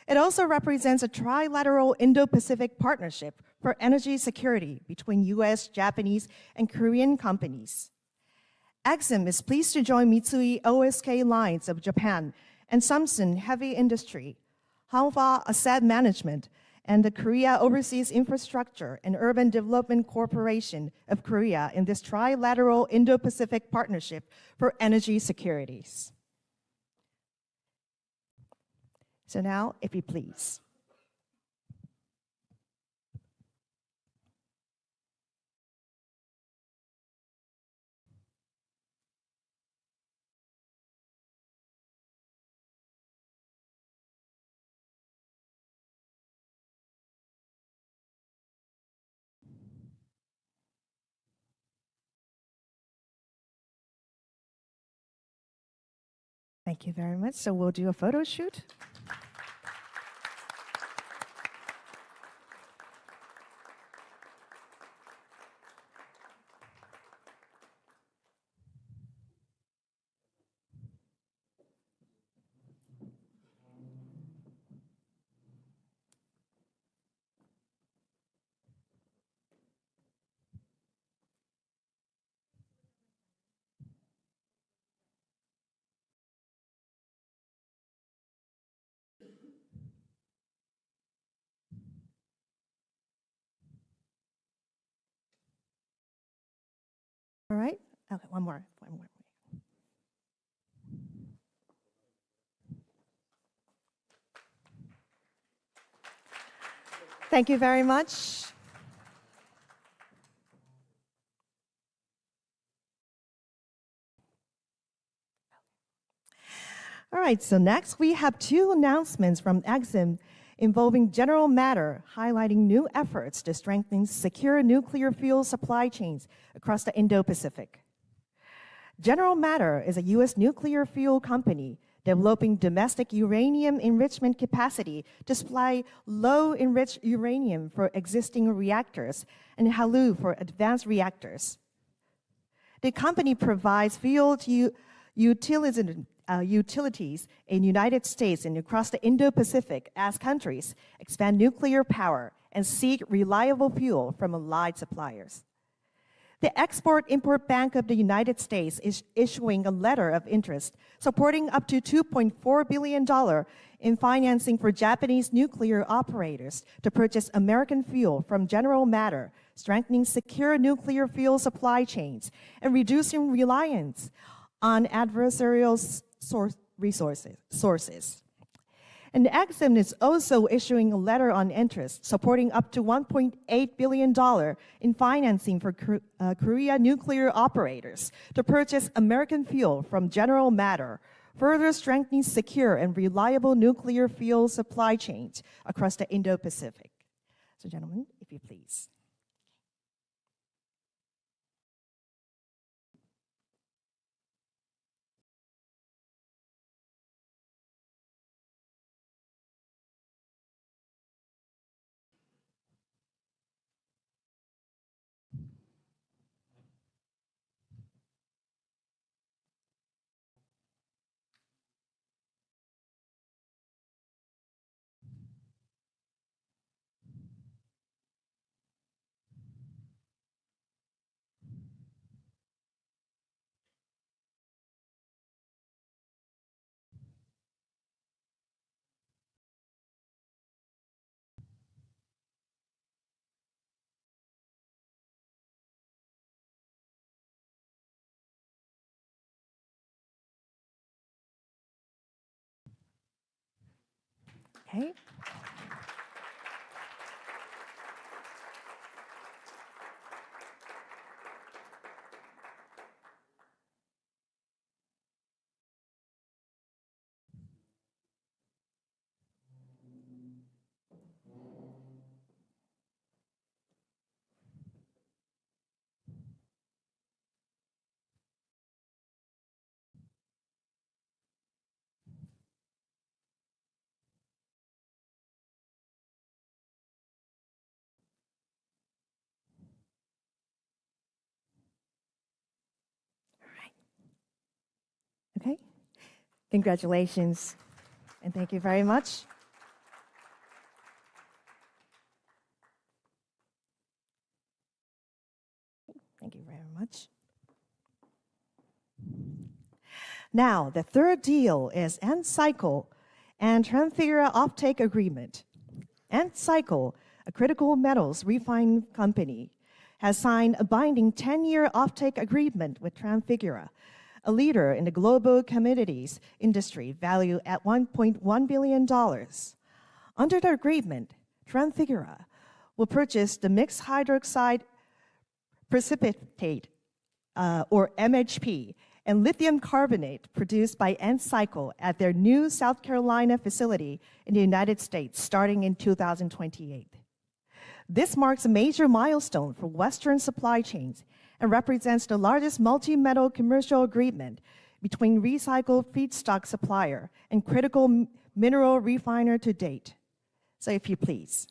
It also represents a trilateral Indo-Pacific partnership for energy security between US, Japanese, and Korean companies. EXIM is pleased to join Mitsui O.S.K. Lines of Japan and Samsung Heavy Industry, Hanwha Asset Management, and the Korea Overseas Infrastructure and Urban Development Corporation of Korea in this trilateral Indo-Pacific partnership for energy securities. So now, if you please. Thank you very much. So we'll do a photo shoot. All right. Okay, one more. Thank you very much. All right, so next we have two announcements from EXIM involving General Matter, highlighting new efforts to strengthen secure nuclear fuel supply chains across the Indo-Pacific. General Matter is a U.S. nuclear fuel company developing domestic uranium enrichment capacity to supply low-enriched uranium for existing reactors and HALEU for advanced reactors. The company provides fuel to utilities in the United States and across the Indo-Pacific as countries expand nuclear power and seek reliable fuel from allied suppliers. The Export-Import Bank of the United States is issuing a letter of interest supporting up to $2.4 billion in financing for Japanese nuclear operators to purchase American fuel from General Matter, strengthening secure nuclear fuel supply chains and reducing reliance on adversarial sources. And EXIM is also issuing a letter on interest supporting up to $1.8 billion in financing for Korea nuclear operators to purchase American fuel from General Matter, further strengthening secure and reliable nuclear fuel supply chains across the Indo-Pacific. So gentlemen, if you please. Okay. Okay. Congratulations, and thank you very much. Thank you very much. Now, the third deal is N-Cycle and Transfigura offtake agreement. N-Cycle, a critical metals refining company, has signed a binding 10-year offtake agreement with Transfigura, a leader in the global commodities industry valued at $1.1 billion. Under the agreement, Transfigura will purchase the mixed hydroxide precipitate, or MHP, and lithium carbonate produced by N-Cycle at their new South Carolina facility in the United States starting in 2028. This marks a major milestone for Western supply chains and represents the largest multi-metal commercial agreement between recycled feedstock supplier and critical mineral refiner to date. So if you please.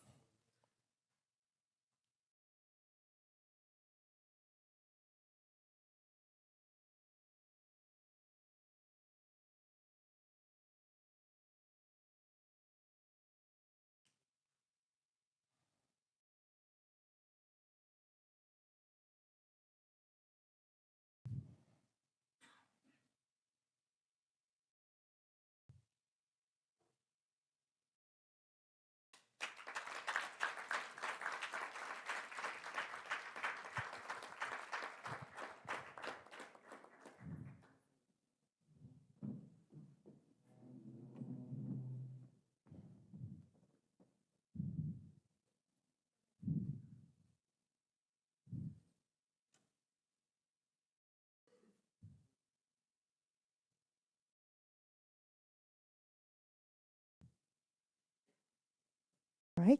All right,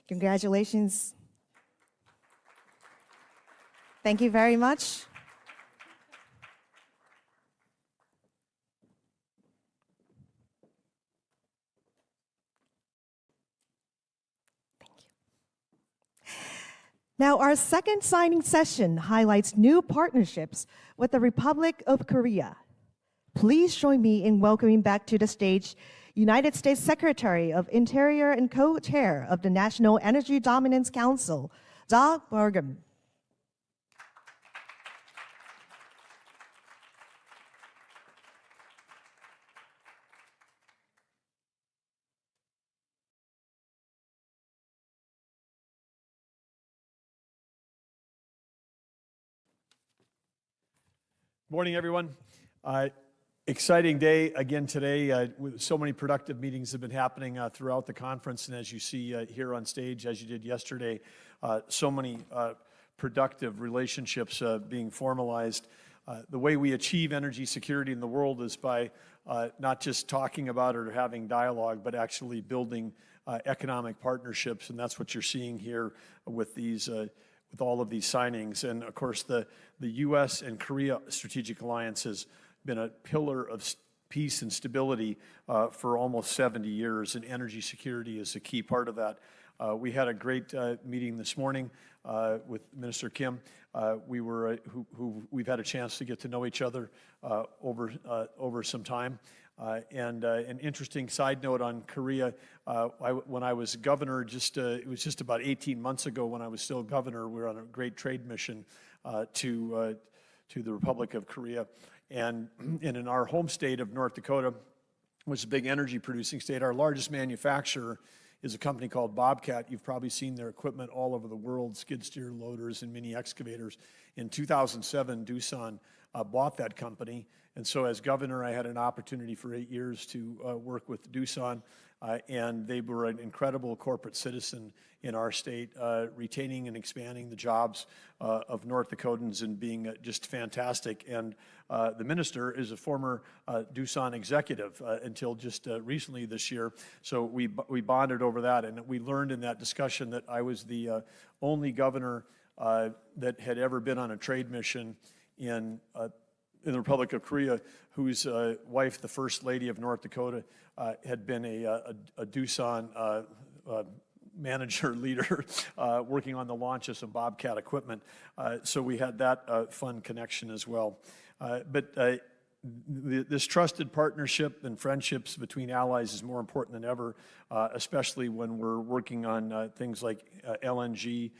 congratulations. Thank you very much. Thank you. Now, our second signing session highlights new partnerships with the Republic of Korea. Please join me in welcoming back to the stage United States Secretary of Interior and co-chair of the National Energy Dominance Council, Doug Burgum. Morning, everyone. Exciting day again today. With so many productive meetings have been happening throughout the conference, and as you see here on stage, as you did yesterday, so many productive relationships being formalized. The way we achieve energy security in the world is by not just talking about it or having dialogue, but actually building economic partnerships, and that's what you're seeing here with these. With all of these signings. And of course, the U.S. and Korea Strategic Alliance has been a pillar of peace and stability for almost 70 years, and energy security is a key part of that. We had a great meeting this morning with Minister Kim. We've had a chance to get to know each other over some time. And an interesting side note on Korea, when I was governor, it was just about 18 months ago when I was still governor, we were on a great trade mission to the Republic of Korea. And in our home state of North Dakota, which is a big energy producing state, our largest manufacturer is a company called Bobcat. You've probably seen their equipment all over the world, skid steer loaders and mini excavators. In 2007, Doosan bought that company. And so as governor, I had an opportunity for 8 years to work with Doosan, and they were an incredible corporate citizen in our state, retaining and expanding the jobs of North Dakotans and being just fantastic. And the minister is a former Doosan executive until just recently this year. So we bonded over that, and we learned in that discussion that I was the only governor that had ever been on a trade mission in the Republic of Korea, whose wife, the First Lady of North Dakota, had been a Doosan manager, leader, working on the launch of some Bobcat equipment. So we had that fun connection as well. But this trusted partnership and friendships between allies is more important than ever, especially when we're working on things like LNG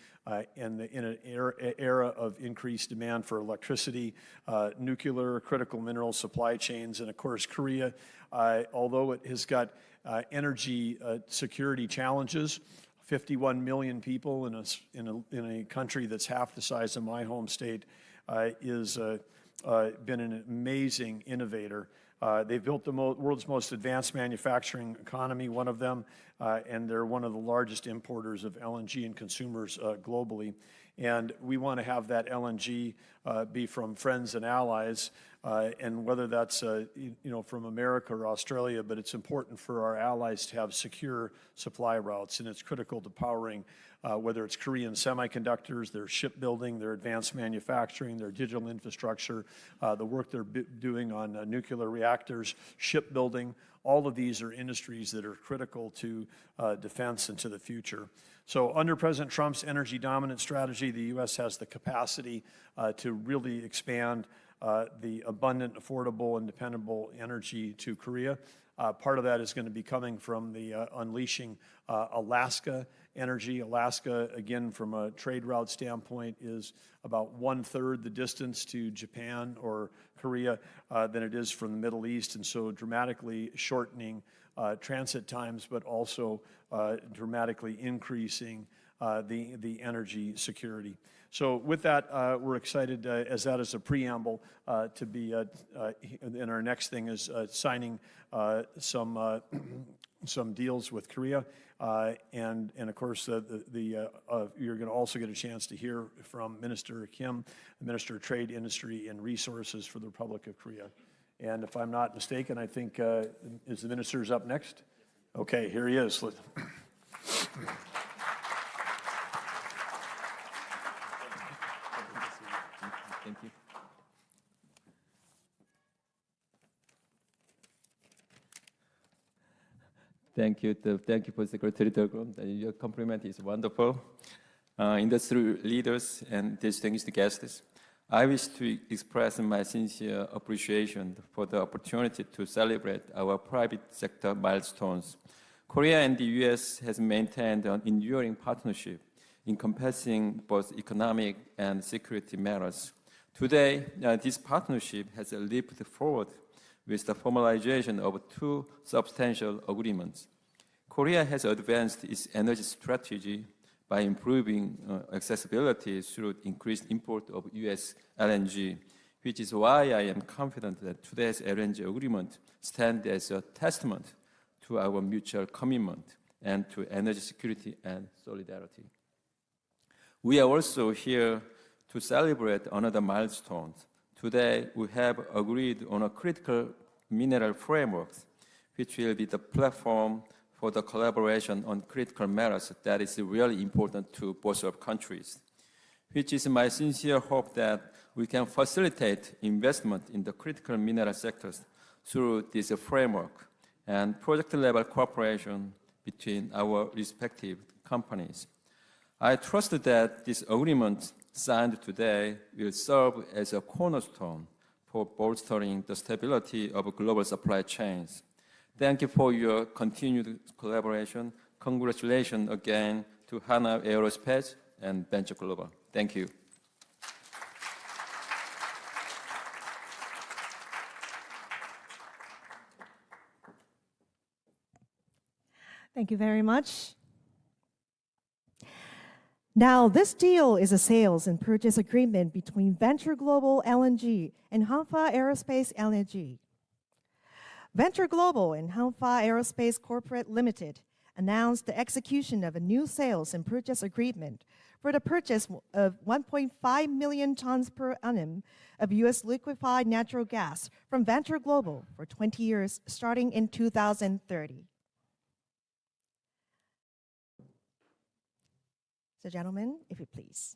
and in an era of increased demand for electricity, nuclear, critical mineral supply chains, and of course Korea, although it has got energy security challenges. 51 million people in a country that's half the size of my home state is been an amazing innovator. They've built the world's most advanced manufacturing economy, one of them, and they're one of the largest importers of LNG and consumers globally. And we want to have that LNG be from friends and allies, and whether that's from America or Australia, but it's important for our allies to have secure supply routes, and it's critical to powering whether it's Korean semiconductors, their shipbuilding, their advanced manufacturing, their digital infrastructure, the work they're doing on nuclear reactors, shipbuilding. All of these are industries that are critical to defense and to the future. So under President Trump's energy dominant strategy, the U.S. has the capacity to really expand the abundant, affordable, and dependable energy to Korea. Part of that is going to be coming from the unleashing Alaska energy. Alaska, again, from a trade route standpoint, is about 1/3 the distance to Japan or Korea than it is from the Middle East, and so dramatically shortening transit times, but also dramatically increasing the energy security. So with that, we're excited, as that is a preamble, to be, and our next thing is signing some deals with Korea. And of course, you're going to also get a chance to hear from Minister Kim, the Minister of Trade, Industry, and Resources for the Republic of Korea. And if I'm not mistaken, I think, is the minister's up next? Okay, here he is. Thank you. Thank you. Thank you for Secretary Durgum. Your compliment is wonderful. Industry leaders and distinguished guests, I wish to express my sincere appreciation for the opportunity to celebrate our private sector milestones. Korea and the U.S. has maintained an enduring partnership encompassing both economic and security matters. Today, this partnership has leaped forward with the formalization of two substantial agreements. Korea has advanced its energy strategy by improving accessibility through increased import of U.S. LNG, which is why I am confident that today's LNG agreement stands as a testament to our mutual commitment and to energy security and solidarity. We are also here to celebrate another milestone. Today, we have agreed on a critical mineral framework, which will be the platform for the collaboration on critical matters that is really important to both our countries, which is my sincere hope that we can facilitate investment in the critical mineral sectors through this framework and project-level cooperation between our respective companies. I trust that this agreement signed today will serve as a cornerstone for bolstering the stability of global supply chains. Thank you for your continued collaboration. Congratulations again to Hana Aerospace and Venture Global. Thank you. Thank you very much. Now, this deal is a sales and purchase agreement between Venture Global LNG and Hanwha Aerospace LNG. Venture Global and Hanwha Aerospace Corporate Limited announced the execution of a new sales and purchase agreement for the purchase of 1.5 million tons per annum of U.S. liquefied natural gas from Venture Global for 20 years, starting in 2030. So, gentlemen, if you please.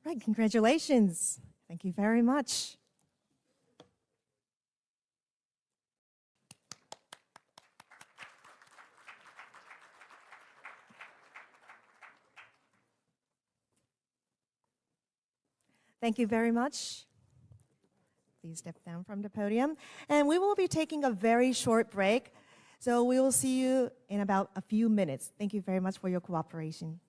Right, congratulations. Thank you very much. Thank you very much. Please step down from the podium. And we will be taking a very short break. So we will see you in about a few minutes. Thank you very much for your cooperation.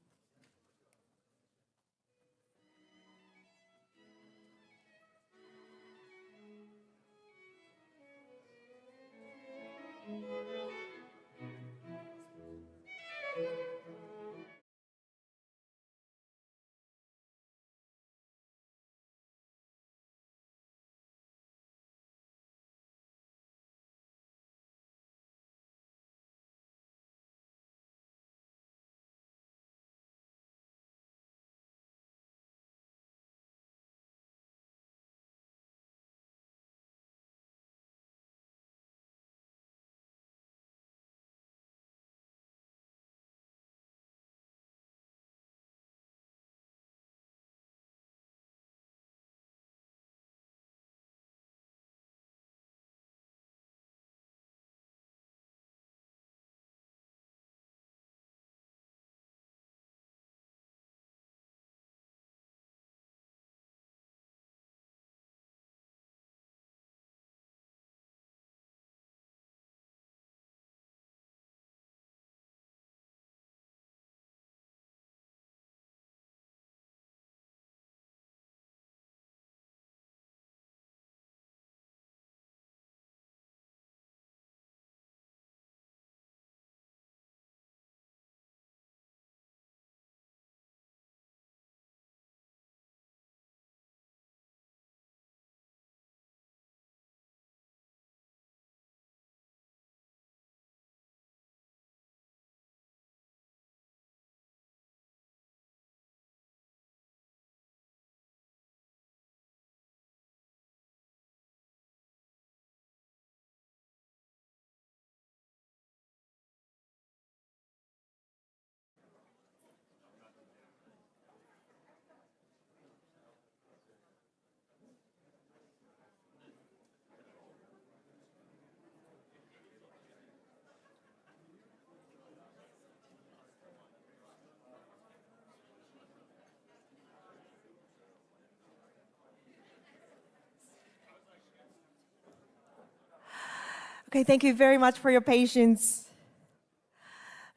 Okay, thank you very much for your patience.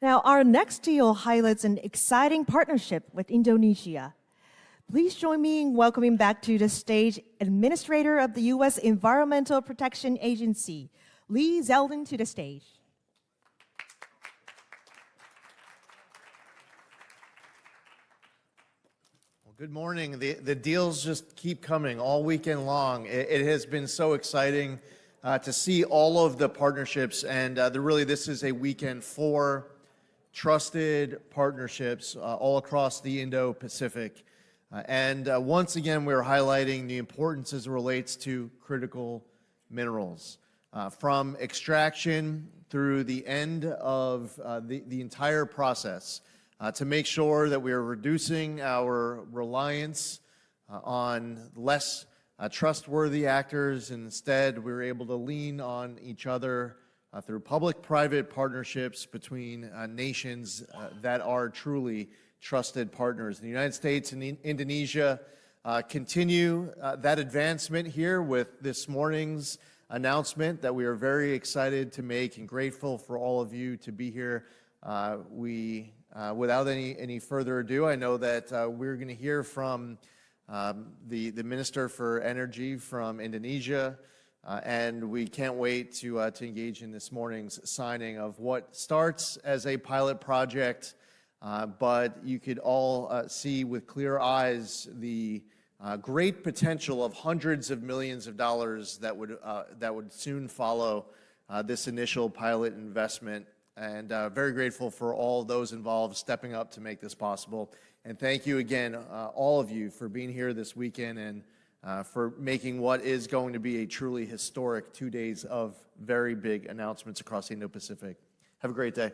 Now, our next deal highlights an exciting partnership with Indonesia. Please join me in welcoming back to the stage Administrator of the U.S. Environmental Protection Agency, Lee Zeldin, to the stage. Good morning. The deals just keep coming all weekend long. It has been so exciting to see all of the partnerships, and this is a weekend for trusted partnerships all across the Indo-Pacific. Once again, we're highlighting the importance as it relates to critical minerals. From extraction through the end of the entire process, to make sure that we are reducing our reliance on less trustworthy actors, and instead we're able to lean on each other through public-private partnerships between nations that are truly trusted partners. The United States and Indonesia continue that advancement here with this morning's announcement that we are very excited to make and grateful for all of you to be here. Without any further ado, I know that we're going to hear from the Minister for Energy from Indonesia, and we can't wait to engage in this morning's signing of what starts as a pilot project, but you could all see with clear eyes the great potential of hundreds of millions of dollars that would soon follow this initial pilot investment. And very grateful for all those involved stepping up to make this possible. And thank you again, all of you, for being here this weekend and for making what is going to be a truly historic 2 days of very big announcements across the Indo-Pacific. Have a great day.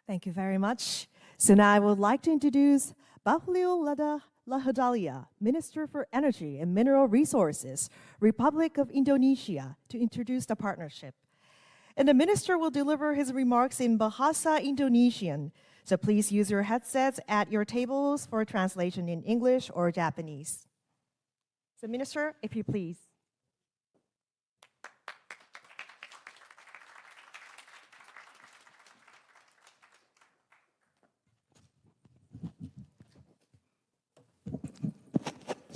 Thank you very much. So now I would like to introduce Bahlil Lahadalia, Minister for Energy and Mineral Resources, Republic of Indonesia, to introduce the partnership. And the minister will deliver his remarks in Bahasa Indonesian, so please use your headsets at your tables for translation in English or Japanese. So Minister, if you please.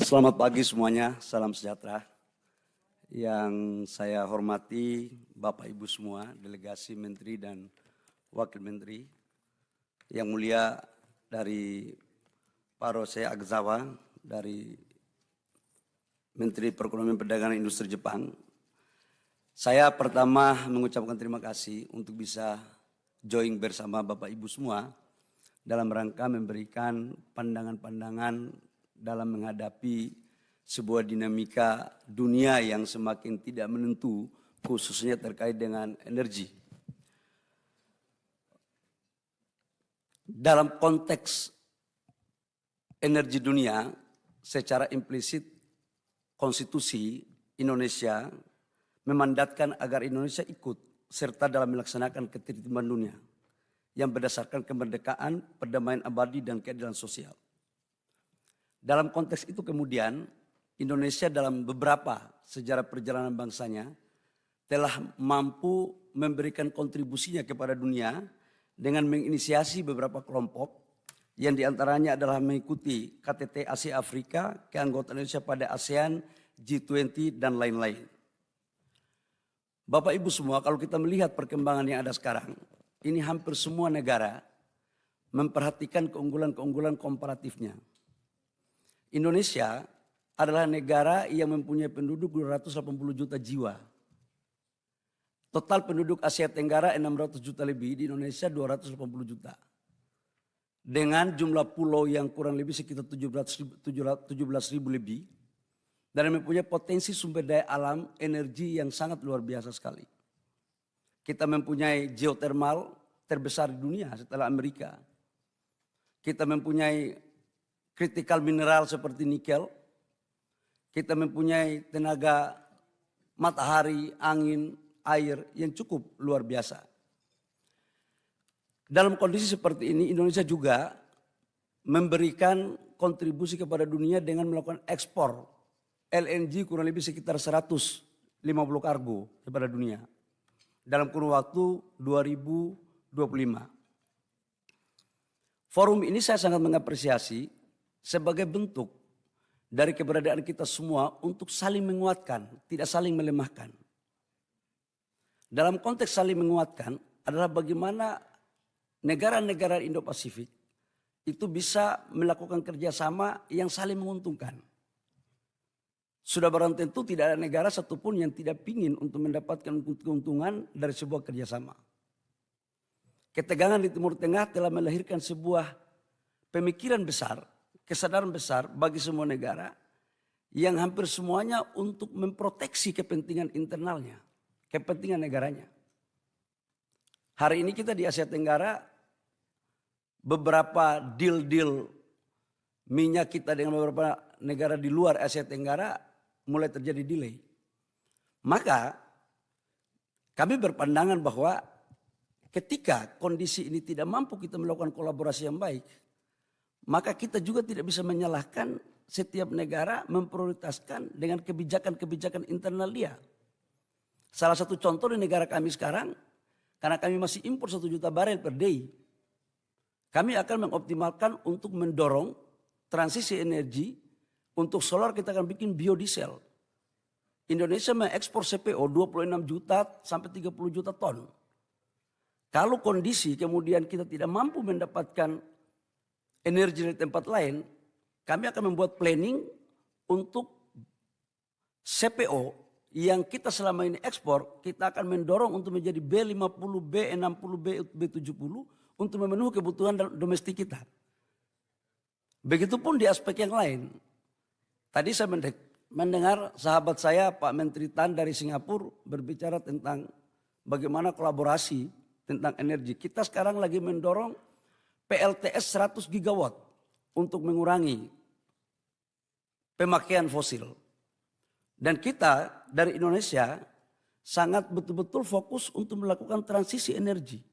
Selamat pagi semuanya, salam sejahtera. Yang saya hormati Bapak Ibu semua, delegasi Menteri dan Wakil Menteri. Yang mulia dari Pak Rose Agzawa, dari Menteri Perekonomian Perdagangan Industri Jepang. Saya pertama mengucapkan terima kasih untuk bisa join bersama Bapak Ibu semua dalam rangka memberikan pandangan-pandangan dalam menghadapi sebuah dinamika dunia yang semakin tidak menentu, khususnya terkait dengan energi. Dalam konteks energi dunia, secara implisit konstitusi Indonesia memandatkan agar Indonesia ikut serta dalam melaksanakan ketertiban dunia yang berdasarkan kemerdekaan, perdamaian abadi, dan keadilan sosial. Dalam konteks itu kemudian Indonesia dalam beberapa sejarah perjalanan bangsanya telah mampu memberikan kontribusinya kepada dunia dengan menginisiasi beberapa kelompok yang diantaranya adalah mengikuti KTT Asia Afrika, keanggotaan Indonesia pada ASEAN, G20, dan lain-lain. Bapak Ibu semua, kalau kita melihat perkembangan yang ada sekarang, ini hampir semua negara memperhatikan keunggulan-keunggulan komparatifnya. Indonesia adalah negara yang mempunyai penduduk 280 juta jiwa. Total penduduk Asia Tenggara 600 juta lebih, di Indonesia 280 juta. Dengan jumlah pulau yang kurang lebih sekitar 17 ribu lebih. Dan mempunyai potensi sumber daya alam energi yang sangat luar biasa sekali. Kita mempunyai geotermal terbesar di dunia setelah Amerika. Kita mempunyai kritikal mineral seperti nikel, kita mempunyai tenaga matahari, angin, air yang cukup luar biasa. Dalam kondisi seperti ini, Indonesia juga memberikan kontribusi kepada dunia dengan melakukan ekspor LNG kurang lebih sekitar 150 kargo kepada dunia dalam kurun waktu 2025. Forum ini saya sangat mengapresiasi sebagai bentuk dari keberadaan kita semua untuk saling menguatkan, tidak saling melemahkan. dalam konteks saling menguatkan adalah bagaimana negara-negara Indo-Pasifik itu bisa melakukan kerjasama yang saling menguntungkan. Sudah barang tentu tidak ada negara satupun yang tidak ingin untuk mendapatkan keuntungan dari sebuah kerjasama. Ketegangan di Timur Tengah telah melahirkan sebuah pemikiran besar, kesadaran besar bagi semua negara yang hampir semuanya untuk memproteksi kepentingan internalnya, kepentingan negaranya. Hari ini kita di Asia Tenggara, beberapa deal-deal minyak kita dengan beberapa negara di luar Asia Tenggara mulai terjadi delay. Maka kami berpandangan bahwa ketika kondisi ini tidak mampu kita melakukan kolaborasi yang baik, maka kita juga tidak bisa menyalahkan setiap negara memprioritaskan dengan kebijakan-kebijakan internal dia. Salah satu contoh di negara kami sekarang, karena kami masih impor 1 juta barel per day, kami akan mengoptimalkan untuk mendorong transisi energi. Untuk solar kita akan bikin biodiesel. Indonesia mengekspor CPO 26 juta sampai 30 juta ton. Kalau kondisi kemudian kita tidak mampu mendapatkan energi dari tempat lain, kami akan membuat planning untuk CPO yang kita selama ini ekspor, kita akan mendorong untuk menjadi B50, B60, B70 untuk memenuhi kebutuhan domestik kita. Begitupun di aspek yang lain. Tadi saya mendengar sahabat saya Pak Menteri Tan dari Singapura berbicara tentang bagaimana kolaborasi tentang energi. Kita sekarang lagi mendorong PLTS 100 gigawatt untuk mengurangi pemakaian fosil. Dan kita dari Indonesia sangat betul-betul fokus untuk melakukan transisi energi.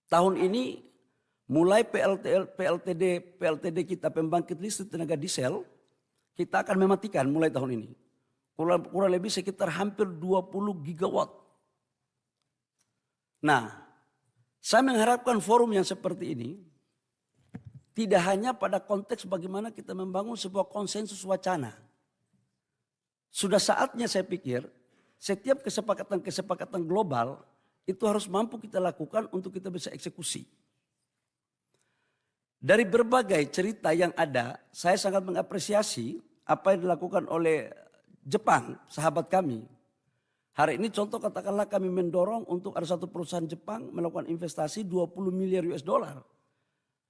Tahun ini mulai PLTD kita pembangkit listrik tenaga diesel, kita akan mematikan mulai tahun ini. Kurang lebih sekitar hampir 20 gigawatt. Nah, saya mengharapkan forum yang seperti ini tidak hanya pada konteks bagaimana kita membangun sebuah konsensus wacana. Sudah saatnya saya pikir setiap kesepakatan global itu harus mampu kita lakukan untuk kita bisa eksekusi. Dari berbagai cerita yang ada, saya sangat mengapresiasi apa yang dilakukan oleh Jepang, sahabat kami. Hari ini contoh katakanlah kami mendorong untuk ada satu perusahaan Jepang melakukan investasi 20 miliar US dollar.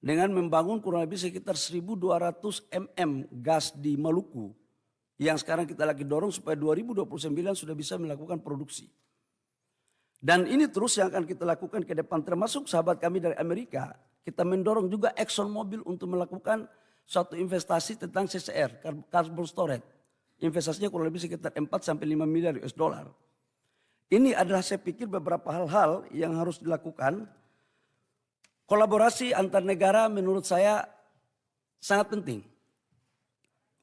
Dengan membangun kurang lebih sekitar 1.200 mm gas di Maluku. Yang sekarang kita lagi dorong supaya 2029 sudah bisa melakukan produksi. Dan ini terus yang akan kita lakukan ke depan, termasuk sahabat kami dari Amerika. Kita mendorong juga ExxonMobil untuk melakukan suatu investasi tentang CCR, carbon storage. Investasinya kurang lebih sekitar 4-5 miliar US dollar. Ini adalah saya pikir beberapa hal-hal yang harus dilakukan. Kolaborasi antar negara menurut saya sangat penting.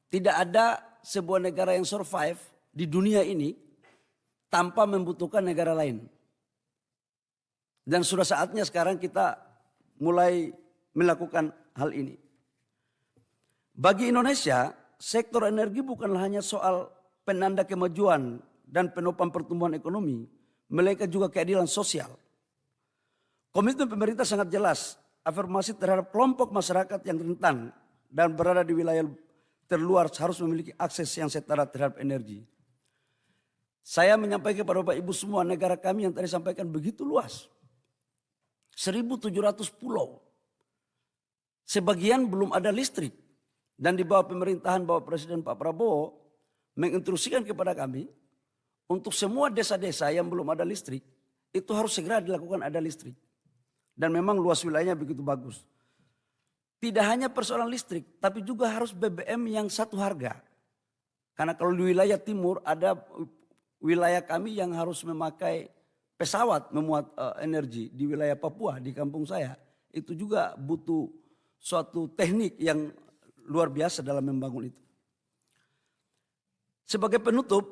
Tidak ada sebuah negara yang survive di dunia ini tanpa membutuhkan negara lain. Dan sudah saatnya sekarang kita mulai melakukan hal ini. Bagi Indonesia, sektor energi bukanlah hanya soal penanda kemajuan dan penopang pertumbuhan ekonomi, melainkan juga keadilan sosial. Komitmen pemerintah sangat jelas, afirmasi terhadap kelompok masyarakat yang rentan dan berada di wilayah terluar harus memiliki akses yang setara terhadap energi. Saya menyampaikan kepada Bapak Ibu semua, negara kami yang tadi sampaikan begitu luas. 1.700 pulau. Sebagian belum ada listrik. Dan di bawah pemerintahan Bapak Presiden Pak Prabowo menginstruksikan kepada kami untuk semua desa-desa yang belum ada listrik itu harus segera dilakukan ada listrik. Dan memang luas wilayahnya begitu bagus. Tidak hanya persoalan listrik, tapi juga harus BBM yang satu harga. Karena kalau di wilayah timur ada wilayah kami yang harus memakai pesawat memuat energi. Di wilayah Papua, di kampung saya, itu juga butuh suatu teknik yang luar biasa dalam membangun itu. Sebagai penutup,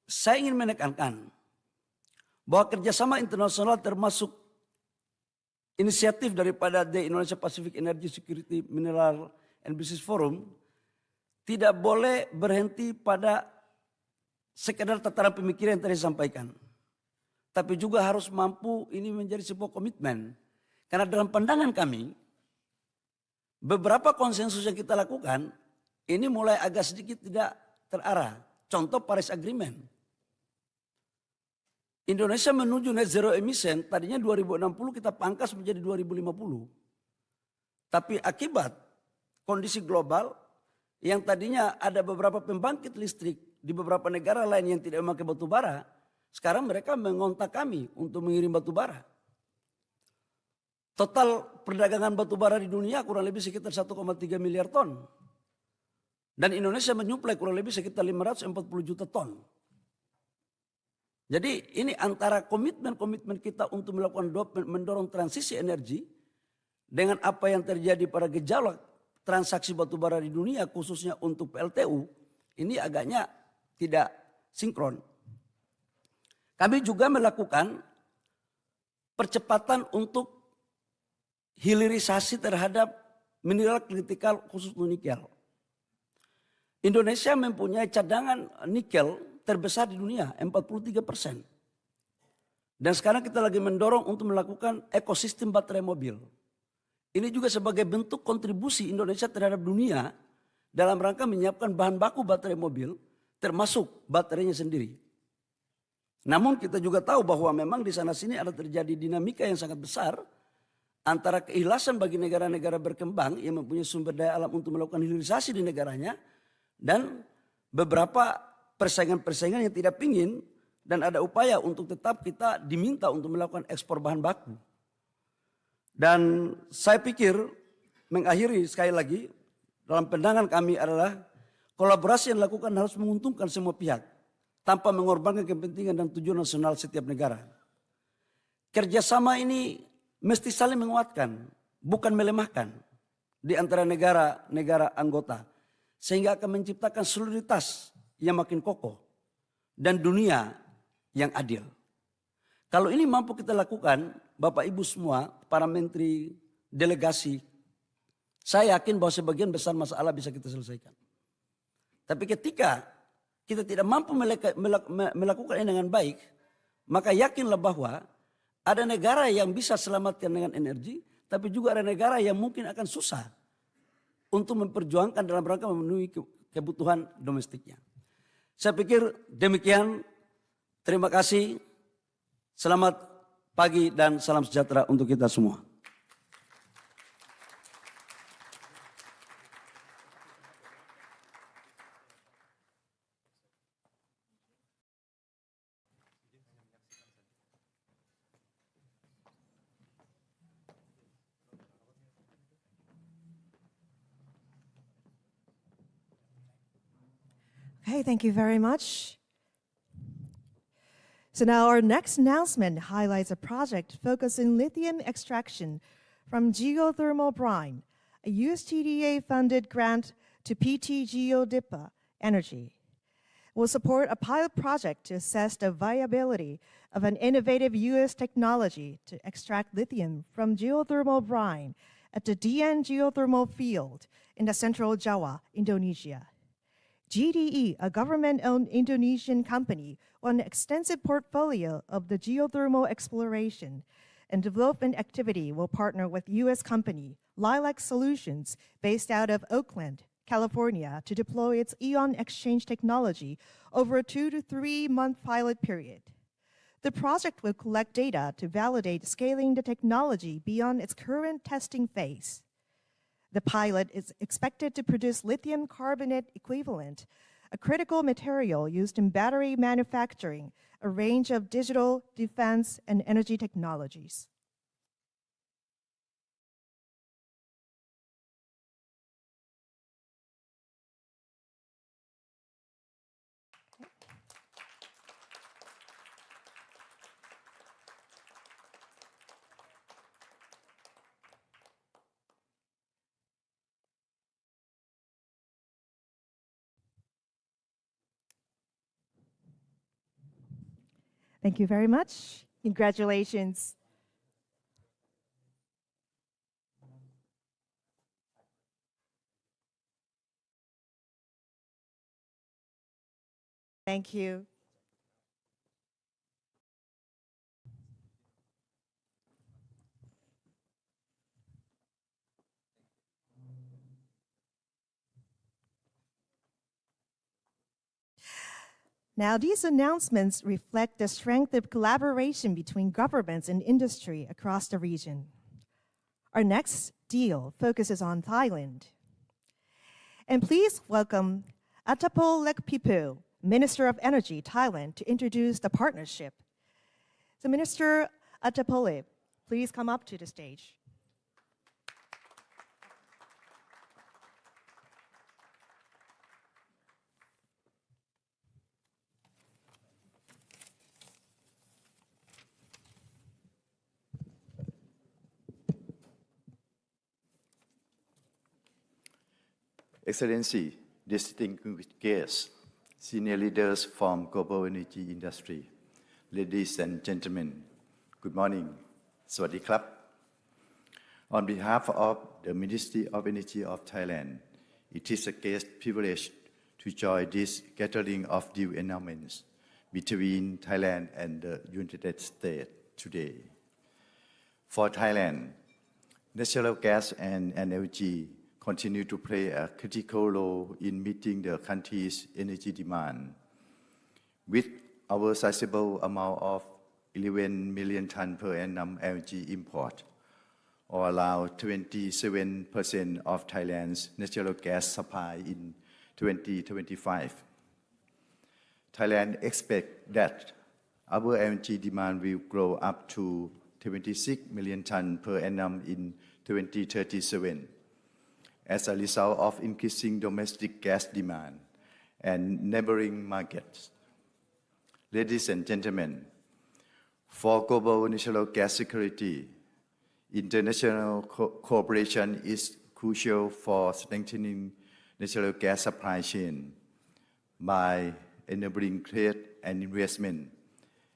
saya ingin menekankan bahwa kerjasama internasional termasuk inisiatif daripada The Indonesia Pacific Energy Security Mineral and Business Forum tidak boleh berhenti pada sekedar tataran pemikiran yang tadi disampaikan. tapi juga harus mampu ini menjadi sebuah komitmen. Karena dalam pandangan kami, beberapa konsensus yang kita lakukan, ini mulai agak sedikit tidak terarah. Contoh Paris Agreement. Indonesia menuju net zero emission, tadinya 2060 kita pangkas menjadi 2050. Tapi akibat kondisi global yang tadinya ada beberapa pembangkit listrik di beberapa negara lain yang tidak memakai batu bara, sekarang mereka mengontak kami untuk mengirim batu bara. Total perdagangan batu bara di dunia kurang lebih sekitar 1,3 miliar ton. Dan Indonesia menyuplai kurang lebih sekitar 540 juta ton. Jadi ini antara komitmen-komitmen kita untuk mendorong transisi energi dengan apa yang terjadi pada gejolak transaksi batubara di dunia khususnya untuk PLTU, ini agaknya tidak sinkron. Kami juga melakukan percepatan untuk hilirisasi terhadap mineral kritikal khusus nikel. Indonesia mempunyai cadangan nikel terbesar di dunia, 43%. Dan sekarang kita lagi mendorong untuk melakukan ekosistem baterai mobil. Ini juga sebagai bentuk kontribusi Indonesia terhadap dunia dalam rangka menyiapkan bahan baku baterai mobil, termasuk baterainya sendiri. Namun kita juga tahu bahwa memang di sana sini ada terjadi dinamika yang sangat besar antara keikhlasan bagi negara-negara berkembang yang mempunyai sumber daya alam untuk melakukan hilirisasi di negaranya dan beberapa persaingan-persaingan yang tidak pingin dan ada upaya untuk tetap kita diminta untuk melakukan ekspor bahan baku. Dan saya pikir mengakhiri sekali lagi dalam pandangan kami adalah kolaborasi yang dilakukan harus menguntungkan semua pihak tanpa mengorbankan kepentingan dan tujuan nasional setiap negara. Kerjasama ini mesti saling menguatkan, bukan melemahkan di antara negara-negara anggota. Sehingga akan menciptakan soliditas yang makin kokoh dan dunia yang adil. Kalau ini mampu kita lakukan, Bapak Ibu semua, para menteri, delegasi, saya yakin bahwa sebagian besar masalah bisa kita selesaikan. Tapi ketika kita tidak mampu melakukan ini dengan baik, maka yakinlah bahwa ada negara yang bisa selamatkan dengan energi, tapi juga ada negara yang mungkin akan susah untuk memperjuangkan dalam rangka memenuhi kebutuhan domestiknya. Saya pikir demikian. Terima kasih. Selamat pagi dan salam sejahtera untuk kita semua. Okay, thank you very much. So now our next announcement highlights a project focused in lithium extraction from geothermal brine, a USTDA-funded grant to PT GeoDipa Energy. Will support a pilot project to assess the viability of an innovative U.S. technology to extract lithium from geothermal brine at the Dian geothermal field in the central Java, Indonesia. GDE, a government-owned Indonesian company, won an extensive portfolio of the geothermal exploration and development activity, will partner with U.S. company Lilac Solutions, based out of Oakland, California, to deploy its ion exchange technology over a 2 to 3 month pilot period. The project will collect data to validate scaling the technology beyond its current testing phase. The pilot is expected to produce lithium carbonate equivalent, a critical material used in battery manufacturing, a range of digital, defense, and energy technologies. Thank you very much. Congratulations. Thank you. Now, these announcements reflect the strength of collaboration between governments and industry across the region. Our next deal focuses on Thailand. And please welcome Attapol Lekpipu, Minister of Energy, Thailand, to introduce the partnership. So Minister Attapol, please come up to the stage. Excellency, distinguished guests, senior leaders from global energy industry, ladies and gentlemen, good morning. Sawasdee krap. On behalf of the Ministry of Energy of Thailand, it is a great privilege to join this gathering of deal announcements between Thailand and the United States today. For Thailand, natural gas and LNG continue to play a critical role in meeting the country's energy demand. With our sizable amount of 11 million tons per annum LNG import, or around 27% of Thailand's natural gas supply in 2025. Thailand expects that our LNG demand will grow up to 26 million tons per annum in 2037 as a result of increasing domestic gas demand and neighboring markets. Ladies and gentlemen, for global natural gas security, international cooperation is crucial for strengthening natural gas supply chain by enabling trade and investment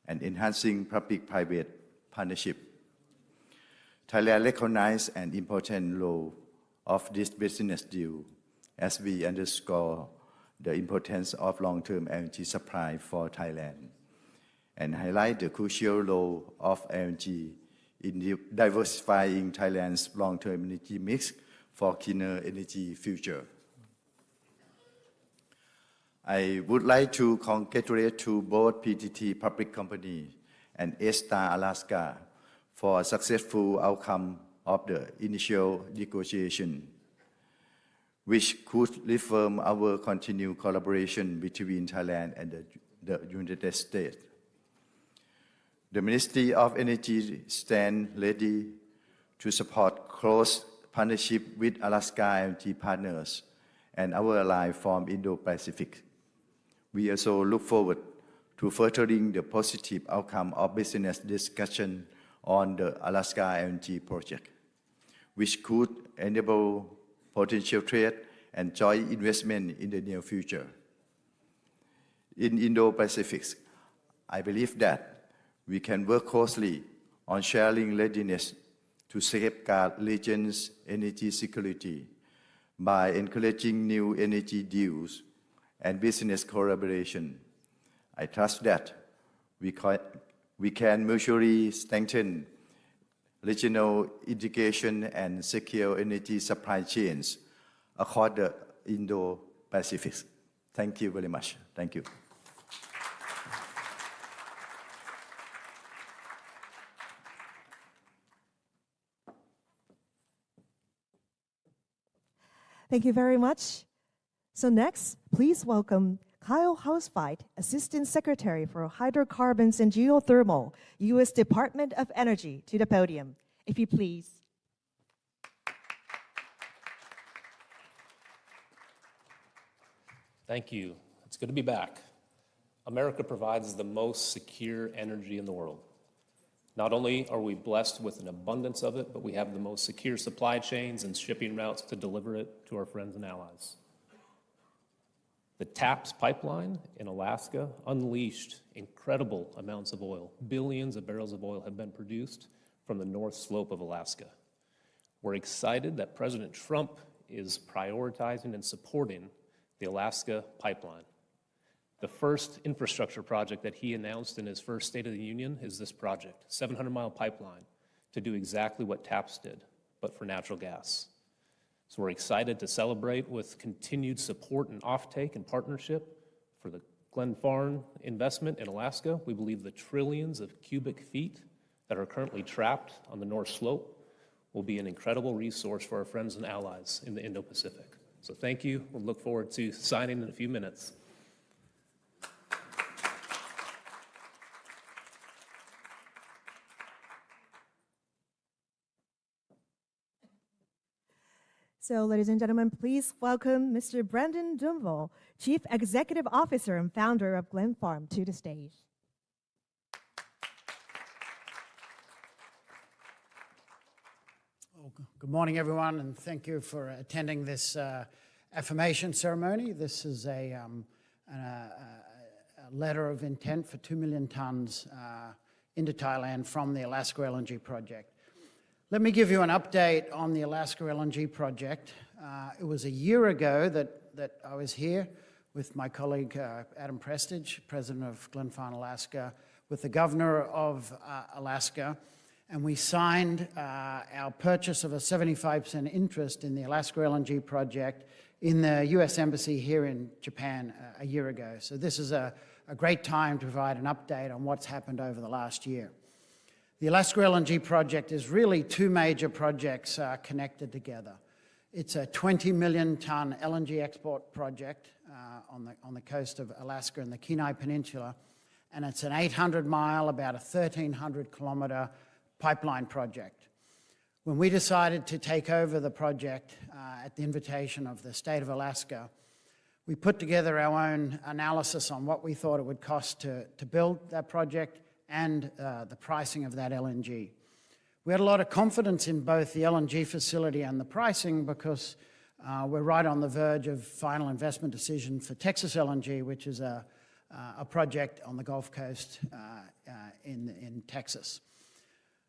and enhancing public-private partnership. Thailand recognizes an important role of this business deal as we underscore the importance of long-term energy supply for Thailand and highlight the crucial role of LNG in diversifying Thailand's long-term energy mix for cleaner energy future. I would like to congratulate to both PTT Public Company and A-Star Alaska for a successful outcome of the initial negotiation, which could reaffirm our continued collaboration between Thailand and the United States. The Ministry of Energy stands ready to support close partnership with Alaska energy partners and our ally from Indo-Pacific. We also look forward to furthering the positive outcome of business discussion on the Alaska LNG project, which could enable potential trade and joint investment in the near future. In Indo-Pacific, I believe that we can work closely on sharing readiness to safeguard region's energy security by encouraging new energy deals and business collaboration. I trust that we can mutually strengthen regional integration and secure energy supply chains across the Indo-Pacific. Thank you very much. Thank you. Thank you very much. So next, please welcome Kyle Hausveit, Assistant Secretary for Hydrocarbons and Geothermal, U.S. Department of Energy, to the podium, if you please. Thank you. It's good to be back. America provides the most secure energy in the world. Not only are we blessed with an abundance of it, but we have the most secure supply chains and shipping routes to deliver it to our friends and allies. The TAPS pipeline in Alaska unleashed incredible amounts of oil. Billions of barrels of oil have been produced from the North Slope of Alaska. We're excited that President Trump is prioritizing and supporting the Alaska pipeline. The first infrastructure project that he announced in his first State of the Union is this project, 700-mile pipeline, to do exactly what TAPS did, but for natural gas. So we're excited to celebrate with continued support and offtake and partnership for the Glenfarne investment in Alaska, we believe the trillions of cubic feet that are currently trapped on the North Slope will be an incredible resource for our friends and allies in the Indo-Pacific. So thank you. We'll look forward to signing in a few minutes. So, ladies and gentlemen, please welcome Mr. Brandon Dunville, Chief Executive Officer and founder of Glenfarne, to the stage. Good morning, everyone, and thank you for attending this affirmation ceremony. This is a letter of intent for 2 million tons into Thailand from the Alaska LNG project. Let me give you an update on the Alaska LNG project. It was a year ago that I was here with my colleague Adam Prestige, president of Glenfarne, Alaska, with the governor of Alaska, and we signed our purchase of a 75% interest in the Alaska LNG project in the US Embassy here in Japan a year ago. So this is a great time to provide an update on what's happened over the last year. The Alaska LNG project is really two major projects connected together. It's a 20 million ton LNG export project on the coast of Alaska and the Kenai Peninsula, and it's an 800-mile, about a 1,300-kilometer pipeline project. When we decided to take over the project at the invitation of the state of Alaska, we put together our own analysis on what we thought it would cost to build that project and the pricing of that LNG. We had a lot of confidence in both the LNG facility and the pricing because we're right on the verge of final investment decision for Texas LNG, which is a project on the Gulf Coast in Texas.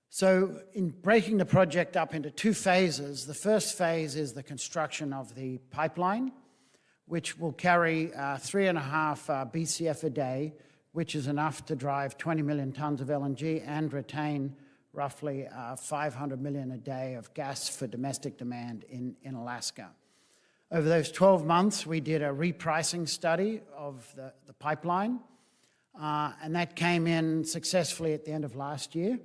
So in breaking the project up into two phases, the first phase is the construction of the pipeline, which will carry 3.5 BCF a day, which is enough to drive 20 million tons of LNG and retain roughly 500 million a day of gas for domestic demand in Alaska. Over those 12 months, we did a repricing study of the pipeline, and that came in successfully at the end of last year.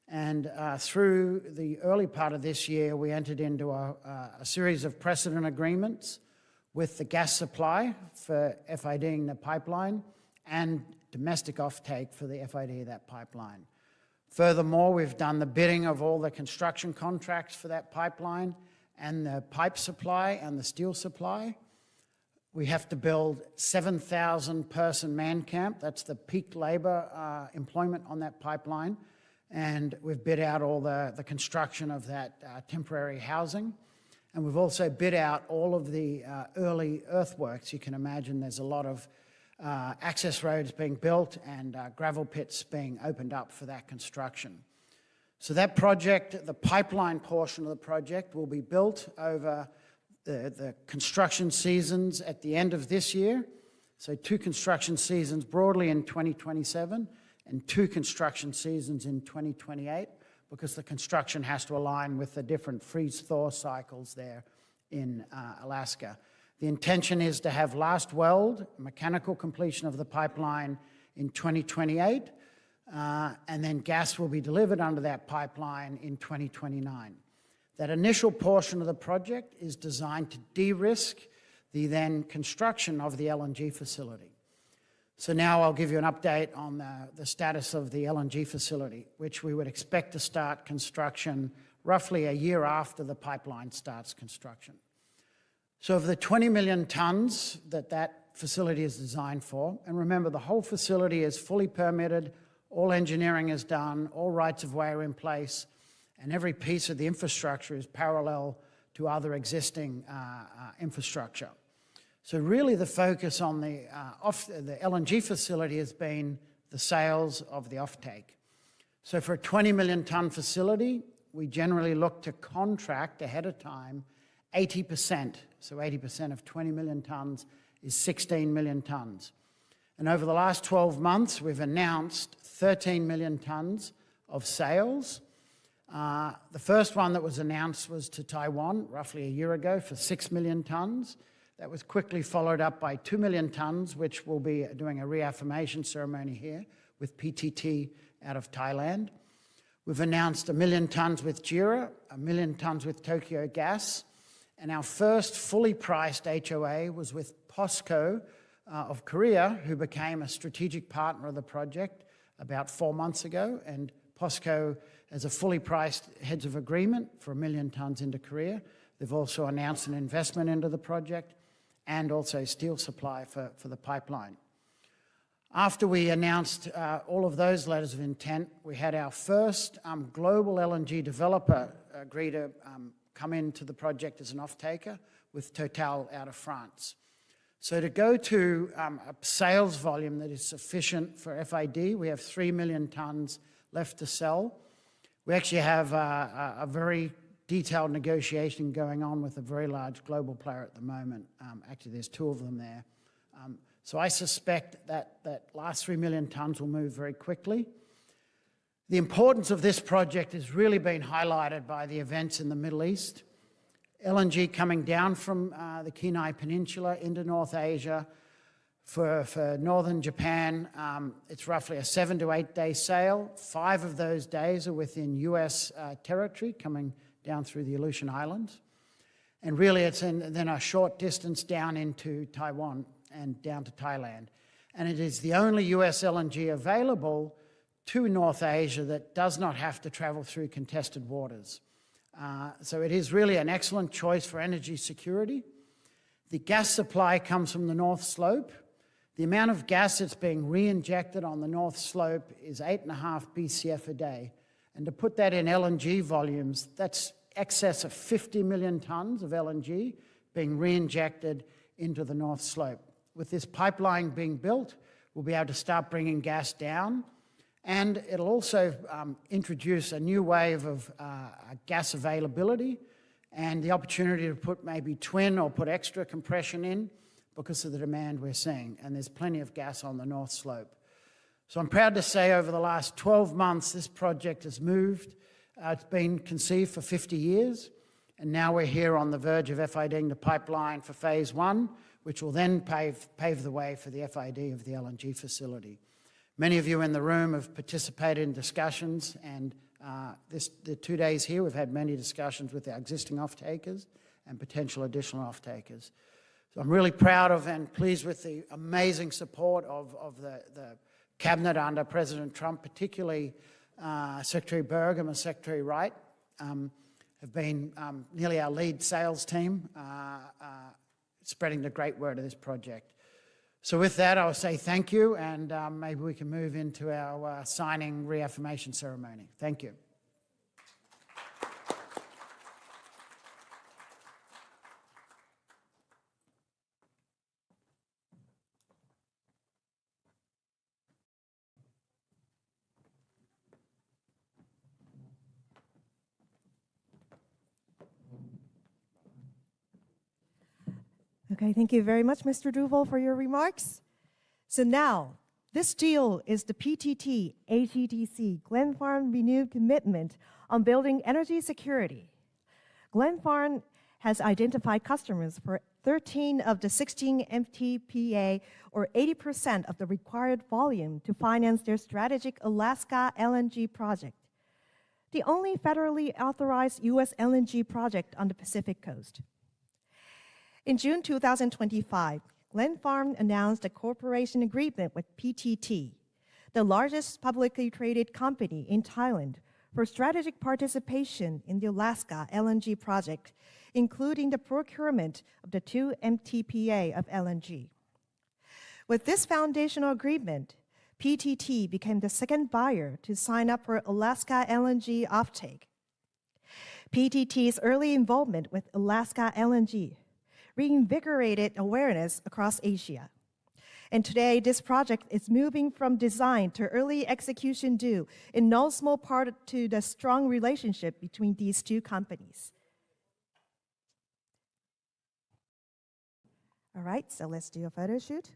And through the early part of this year, we entered into a series of precedent agreements with the gas supply for FIDing the pipeline and domestic offtake for the FID of that pipeline. Furthermore, we've done the bidding of all the construction contracts for that pipeline and the pipe supply and the steel supply. We have to build 7,000-person man camp. That's the peak labor employment on that pipeline. And we've bid out all the construction of that temporary housing. And we've also bid out all of the early earthworks. You can imagine there's a lot of access roads being built and gravel pits being opened up for that construction. So that project, the pipeline portion of the project, will be built over the construction seasons at the end of this year. So 2 construction seasons broadly in 2027 and 2 construction seasons in 2028, because the construction has to align with the different freeze-thaw cycles there in Alaska. The intention is to have last weld, mechanical completion of the pipeline in 2028, and then gas will be delivered under that pipeline in 2029. That initial portion of the project is designed to de-risk the then construction of the LNG facility. So now I'll give you an update on the status of the LNG facility, which we would expect to start construction roughly a year after the pipeline starts construction. So of the 20 million tons that facility is designed for, and remember the whole facility is fully permitted, all engineering is done, all rights of way are in place, and every piece of the infrastructure is parallel to other existing infrastructure. So really the focus on the LNG facility has been the sales of the offtake. So for a 20 million ton facility, we generally look to contract ahead of time 80%. So 80% of 20 million tons is 16 million tons. And over the last 12 months, we've announced 13 million tons of sales. The first one that was announced was to Taiwan roughly a year ago for 6 million tons. That was quickly followed up by 2 million tonnes, which we'll be doing a reaffirmation ceremony here with PTT out of Thailand. We've announced 1 million tonnes with JERA, 1 million tonnes with Tokyo Gas, and our first fully priced HOA was with POSCO of Korea, who became a strategic partner of the project about 4 months ago, and POSCO has a fully priced heads of agreement for 1 million tonnes into Korea. They've also announced an investment into the project and also steel supply for the pipeline. After we announced all of those letters of intent, we had our first global LNG developer agree to come into the project as an off-taker with Total out of France. So to go to a sales volume that is sufficient for FID, we have 3 million tonnes left to sell. We actually have a very detailed negotiation going on with a very large global player at the moment. Actually, there's 2 of them there. So I suspect that last 3 million tonnes will move very quickly. The importance of this project has really been highlighted by the events in the Middle East. LNG coming down from the Kenai Peninsula into North Asia. For northern Japan, it's roughly a 7 to 8 day sail. 5 of those days are within US territory, coming down through the Aleutian Islands. And really it's then a short distance down into Taiwan and down to Thailand. And it is the only US LNG available to North Asia that does not have to travel through contested waters. So it is really an excellent choice for energy security. The gas supply comes from the North Slope. The amount of gas that's being re-injected on the North Slope is 8.5 BCF a day. And to put that in LNG volumes, that's excess of 50 million tonnes of LNG being re-injected into the North Slope. With this pipeline being built, we'll be able to start bringing gas down, and it'll also introduce a new wave of gas availability and the opportunity to put maybe twin or put extra compression in because of the demand we're seeing, and there's plenty of gas on the North Slope. So I'm proud to say over the last 12 months, this project has moved. It's been conceived for 50 years, and now we're here on the verge of FIDing the pipeline for phase 1, which will then pave the way for the FID of the LNG facility. Many of you in the room have participated in discussions, and the 2 days here we've had many discussions with our existing off-takers and potential additional off-takers. So I'm really proud of and pleased with the amazing support of the cabinet under President Trump, particularly Secretary Burgum and Secretary Wright, have been nearly our lead sales team, spreading the great word of this project. So with that, I'll say thank you, and maybe we can move into our signing reaffirmation ceremony. Thank you. Okay, thank you very much, Mr. Duval, for your remarks. So now, this deal is the PTT AGTC Glenfarne renewed commitment on building energy security. Glenfarne has identified customers for 13 of the 16 MTPA, or 80% of the required volume to finance their strategic Alaska LNG project, the only federally authorized U.S. LNG project on the Pacific coast. In June 2025, Glenfarne announced a cooperation agreement with PTT, the largest publicly traded company in Thailand, for strategic participation in the Alaska LNG project, including the procurement of the 2 MTPA of LNG. With this foundational agreement, PTT became the second buyer to sign up for Alaska LNG offtake. PTT's early involvement with Alaska LNG reinvigorated awareness across Asia. And today, this project is moving from design to early execution due in no small part to the strong relationship between these 2 companies. All right, so let's do a photo shoot.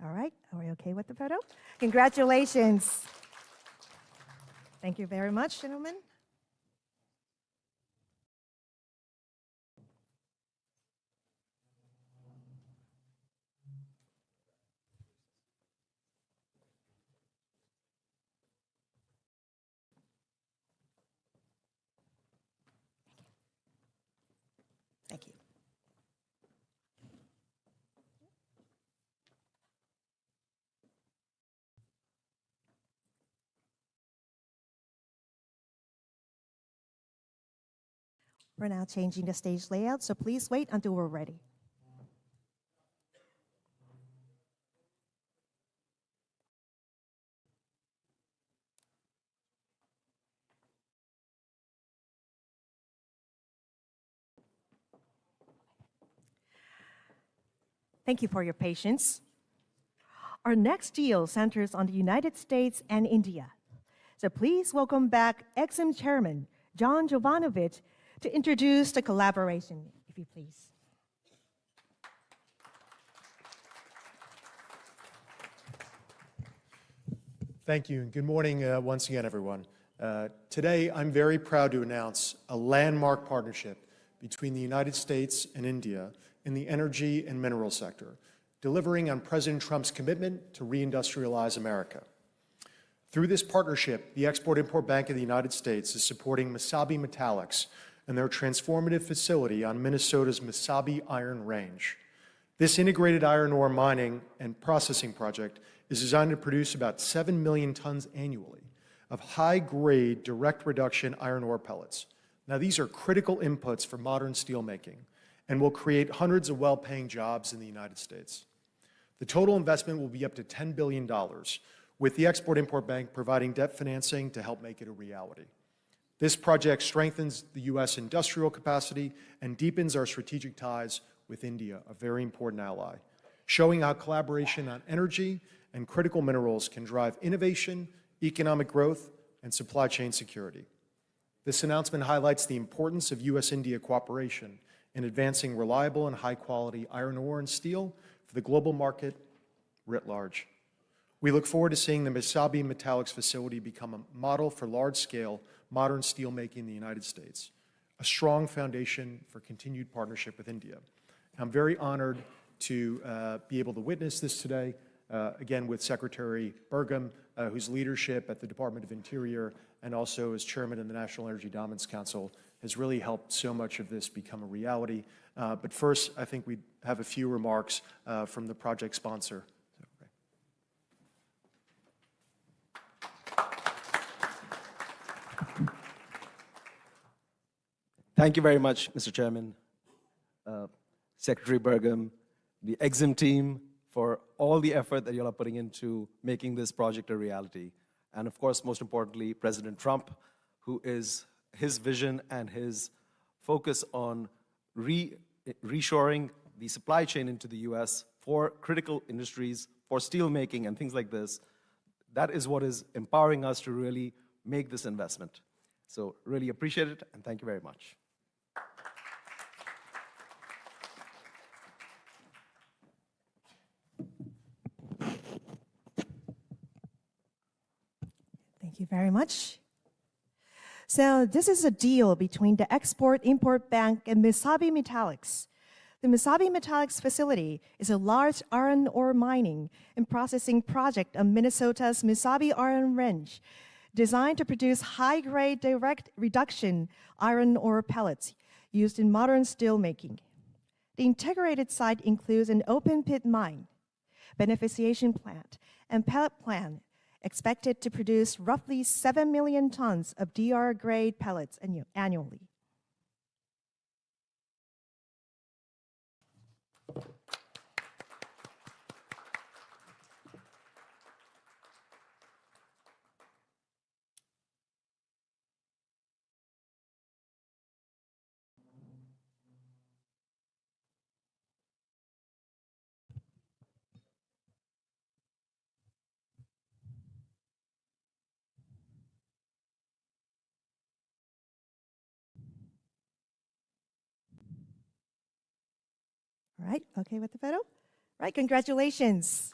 All right, are we okay with the photo? Congratulations. Thank you very much, gentlemen. Thank you. We're now changing the stage layout, so please wait until we're ready. Thank you for your patience. Our next deal centers on the United States and India. So please welcome back Exim Chairman John Jovanovic to introduce the collaboration, if you please. Thank you, and good morning once again, everyone. Today, I'm very proud to announce a landmark partnership between the United States and India in the energy and mineral sector, delivering on President Trump's commitment to reindustrialize America. Through this partnership, the Export-Import Bank of the United States is supporting Mesabi Metallics and their transformative facility on Minnesota's Mesabi Iron Range. This integrated iron ore mining and processing project is designed to produce about 7 million tons annually of high-grade direct reduction iron ore pellets. Now, these are critical inputs for modern steelmaking and will create hundreds of well-paying jobs in the United States. The total investment will be up to $10 billion, with the Export-Import Bank providing debt financing to help make it a reality. This project strengthens the U.S. industrial capacity and deepens our strategic ties with India, a very important ally, showing how collaboration on energy and critical minerals can drive innovation, economic growth, and supply chain security. This announcement highlights the importance of U.S.-India cooperation in advancing reliable and high-quality iron ore and steel for the global market writ large. We look forward to seeing the Mesabi Metallics facility become a model for large-scale modern steelmaking in the United States, a strong foundation for continued partnership with India. I'm very honored to be able to witness this today, again with Secretary Burgum, whose leadership at the Department of Interior and also as chairman of the National Energy Dominance Council has really helped so much of this become a reality. But first, I think we have a few remarks from the project sponsor. Thank you very much, Mr. Chairman, Secretary Burgum, the Exim team, for all the effort that you all are putting into making this project a reality. And of course, most importantly, President Trump, who is his vision and his focus on reshoring the supply chain into the US for critical industries, for steelmaking and things like this. That is what is empowering us to really make this investment. So really appreciate it, and thank you very much. Thank you very much. So this is a deal between the Export-Import Bank and Mesabi Metallics. The Mesabi Metallics facility is a large iron ore mining and processing project on Minnesota's Mesabi Iron Range, designed to produce high-grade direct reduction iron ore pellets used in modern steelmaking. The integrated site includes an open-pit mine, beneficiation plant, and pellet plant, expected to produce roughly 7 million tons of DR-grade pellets annually. All right, okay with the photo? All right, congratulations.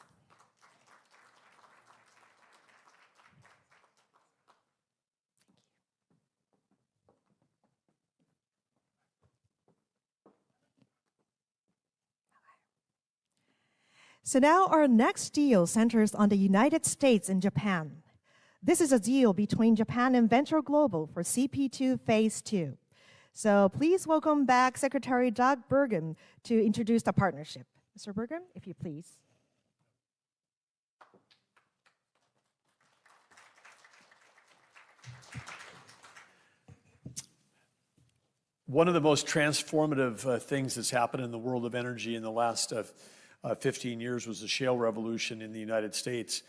So now our next deal centers on the United States and Japan. This is a deal between Japan and Venture Global for CP2 Phase 2. So please welcome back Secretary Doug Burgum to introduce the partnership. Mr. Burgum, if you please. One of the most transformative things that's happened in the world of energy in the last 15 years was the shale revolution in the United States.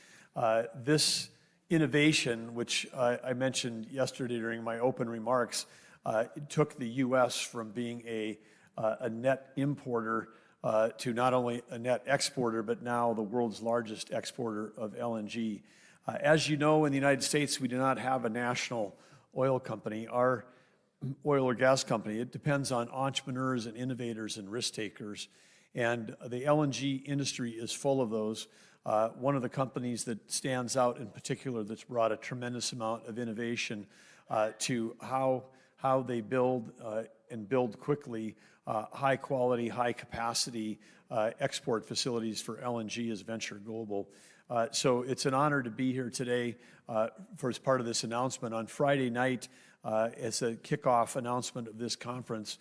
This innovation, which I mentioned yesterday during my open remarks, it took the U.S. from being a net importer to not only a net exporter, but now the world's largest exporter of LNG. As you know, in the United States, we do not have a national oil company. Our oil or gas company, it depends on entrepreneurs and innovators and risk takers. And the LNG industry is full of those. One of the companies that stands out in particular that's brought a tremendous amount of innovation to how they build and build quickly high quality, high capacity export facilities for LNG is Venture Global. So it's an honor to be here today as part of this announcement. On Friday night, as a kickoff announcement of this conference,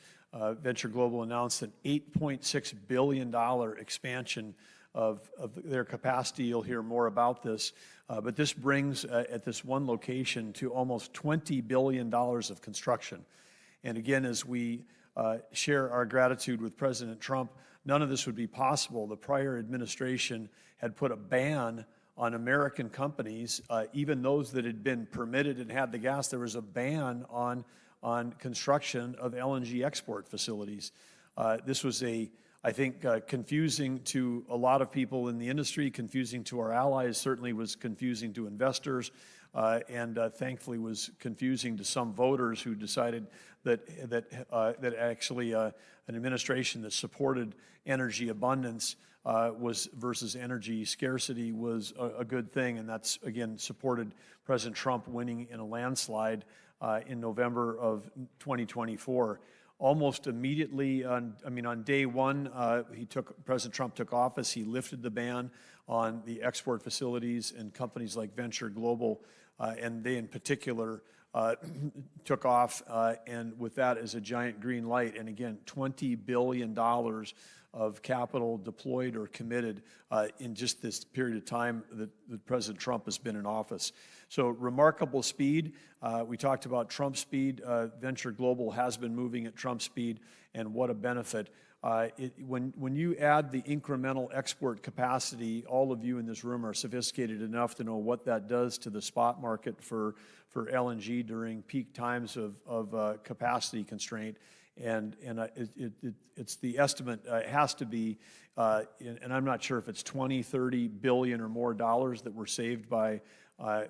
Venture Global announced an $8.6 billion expansion of their capacity. You'll hear more about this. But this brings, at this one location, to almost $20 billion of construction. And again, as we share our gratitude with President Trump, none of this would be possible. The prior administration had put a ban on American companies, even those that had been permitted and had the gas. There was a ban on construction of LNG export facilities. This was I think, confusing to a lot of people in the industry, confusing to our allies, certainly was confusing to investors, and thankfully was confusing to some voters who decided that actually an administration that supported energy abundance versus energy scarcity was a good thing, and that's, again, supported President Trump winning in a landslide in November of 2024. Almost immediately, on day one, President Trump took office. He lifted the ban on the export facilities and companies like Venture Global, and they in particular took off, and with that as a giant green light. And again, $20 billion of capital deployed or committed in just this period of time that President Trump has been in office. So remarkable speed. We talked about Trump speed. Venture Global has been moving at Trump speed, and what a benefit. When you add the incremental export capacity, all of you in this room are sophisticated enough to know what that does to the spot market for LNG during peak times of capacity constraint. And it's the estimate, it has to be, and I'm not sure if it's 20, 30 billion or more dollars that were saved by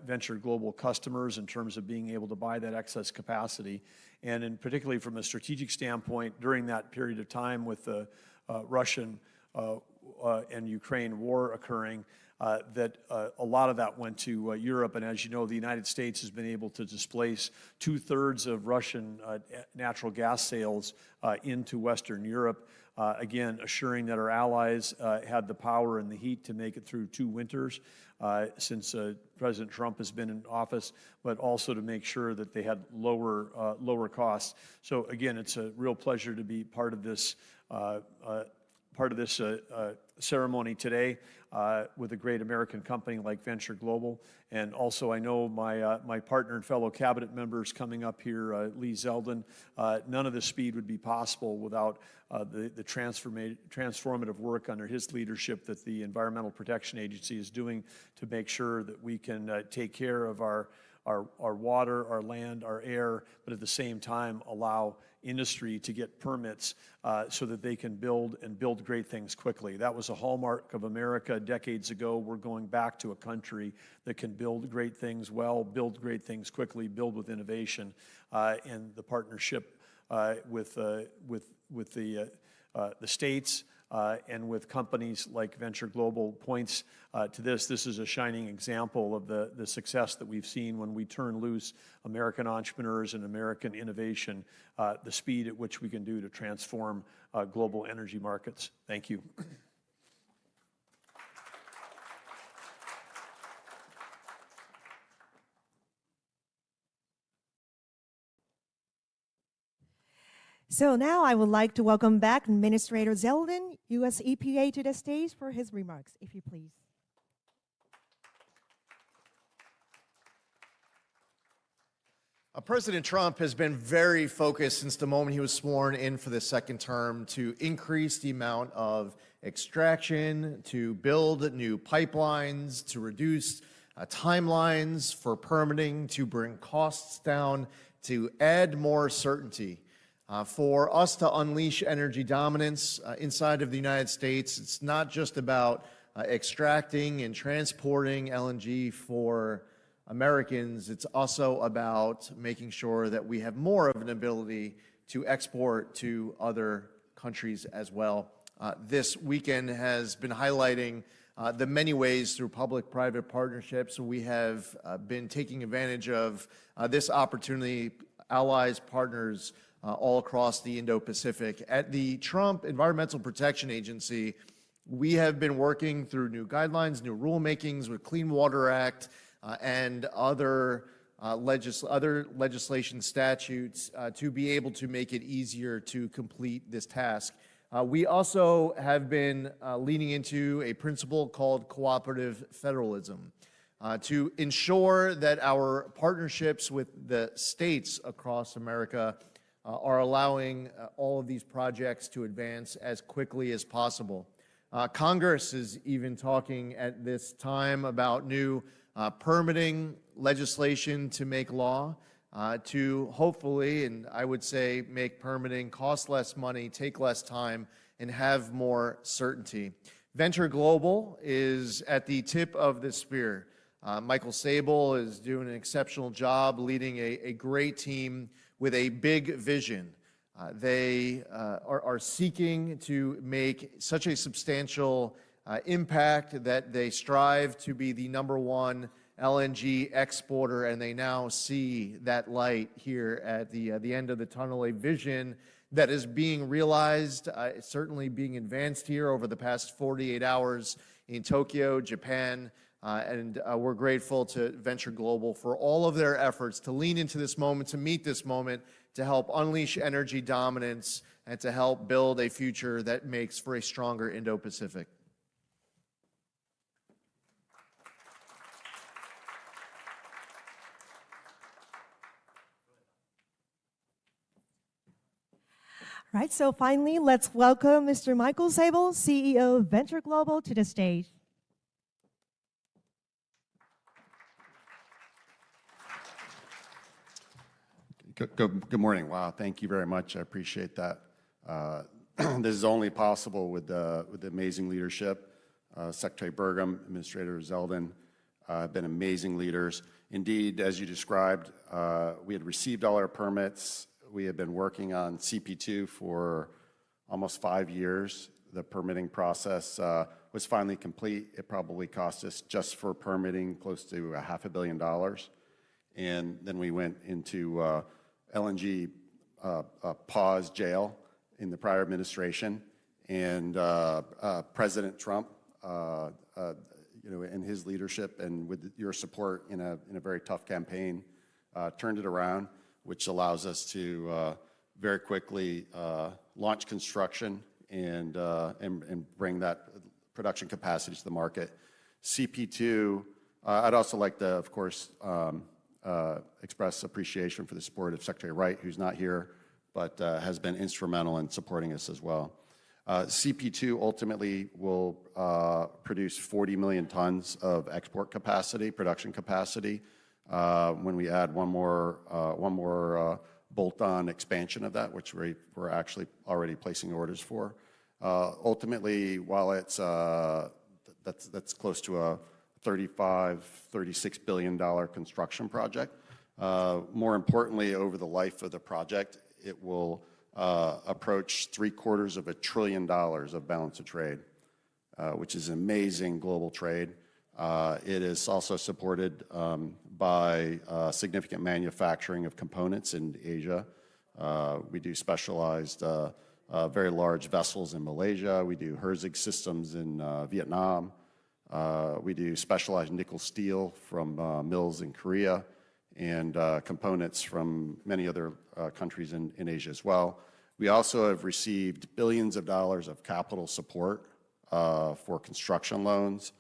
Venture Global customers in terms of being able to buy that excess capacity. And particularly from a strategic standpoint, during that period of time with the Russian and Ukraine war occurring, that a lot of that went to Europe. And as you know, the United States has been able to displace 2/3 of Russian natural gas sales into Western Europe, again, assuring that our allies had the power and the heat to make it through 2 winters since President Trump has been in office, but also to make sure that they had lower costs. So again, it's a real pleasure to be part of this ceremony today with a great American company like Venture Global. And also, I know my partner and fellow cabinet members coming up here, Lee Zeldin. None of this speed would be possible without the transformative work under his leadership that the Environmental Protection Agency is doing to make sure that we can take care of our water, our land, our air, but at the same time allow industry to get permits so that they can build great things quickly. That was a hallmark of America decades ago. We're going back to a country that can build great things well, build great things quickly, build with innovation, and the partnership with the states and with companies like Venture Global points to this. This is a shining example of the success that we've seen when we turn loose American entrepreneurs and American innovation, the speed at which we can do to transform global energy markets. Thank you. So now I would like to welcome back Administrator Zeldin, U.S. EPA, to the stage for his remarks, if you please. President Trump has been very focused since the moment he was sworn in for the second term to increase the amount of extraction, to build new pipelines, to reduce timelines for permitting, to bring costs down, to add more certainty. For us to unleash energy dominance inside of the United States, it's not just about extracting and transporting LNG for Americans, it's also about making sure that we have more of an ability to export to other countries as well. This weekend has been highlighting the many ways through public-private partnerships we have been taking advantage of this opportunity, allies, partners all across the Indo-Pacific. At the Trump Environmental Protection Agency, we have been working through new guidelines, new rulemakings with Clean Water Act, and other legislation statutes to be able to make it easier to complete this task. We also have been leaning into a principle called cooperative federalism to ensure that our partnerships with the states across America are allowing all of these projects to advance as quickly as possible. Congress is even talking at this time about new permitting legislation to make law, to hopefully, and I would say, make permitting cost less money, take less time, and have more certainty. Venture Global is at the tip of the spear. Michael Sable is doing an exceptional job leading a great team with a big vision. They are seeking to make such a substantial impact that they strive to be the #1 LNG exporter, and they now see that light here at the end of the tunnel, a vision that is being realized, certainly being advanced here over the past 48 hours in Tokyo, Japan, and we're grateful to Venture Global for all of their efforts to lean into this moment, to meet this moment, to help unleash energy dominance, and to help build a future that makes for a stronger Indo-Pacific. Right, so finally, let's welcome Mr. Michael Sable, CEO of Venture Global, to the stage. Good morning. Wow, thank you very much. I appreciate that. This is only possible with the amazing leadership. Secretary Burgum, Administrator Zeldin have been amazing leaders. Indeed, as you described, we had received all our permits. We had been working on CP2 for almost 5 years. The permitting process was finally complete. It probably cost us, just for permitting, close to $500 million. And then we went into LNG pause jail in the prior administration. And President Trump, and his leadership, and with your support in a very tough campaign, turned it around, which allows us to very quickly launch construction and bring that production capacity to the market. CP2, I'd also like to, of course, express appreciation for the support of Secretary Wright, who's not here, but has been instrumental in supporting us as well. CP2 ultimately will produce 40 million tons of export capacity, production capacity, when we add one more bolt-on expansion of that, which we're actually already placing orders for. Ultimately, while it's that's close to a $36 billion construction project, more importantly, over the life of the project, it will approach $750 billion of balance of trade, which is amazing global trade. It is also supported by significant manufacturing of components in Asia. We do specialized, very large vessels in Malaysia. We do Herzig systems in Vietnam. We do specialized nickel steel from mills in Korea, and components from many other countries in Asia as well. We also have received billions of dollars of capital support for construction loans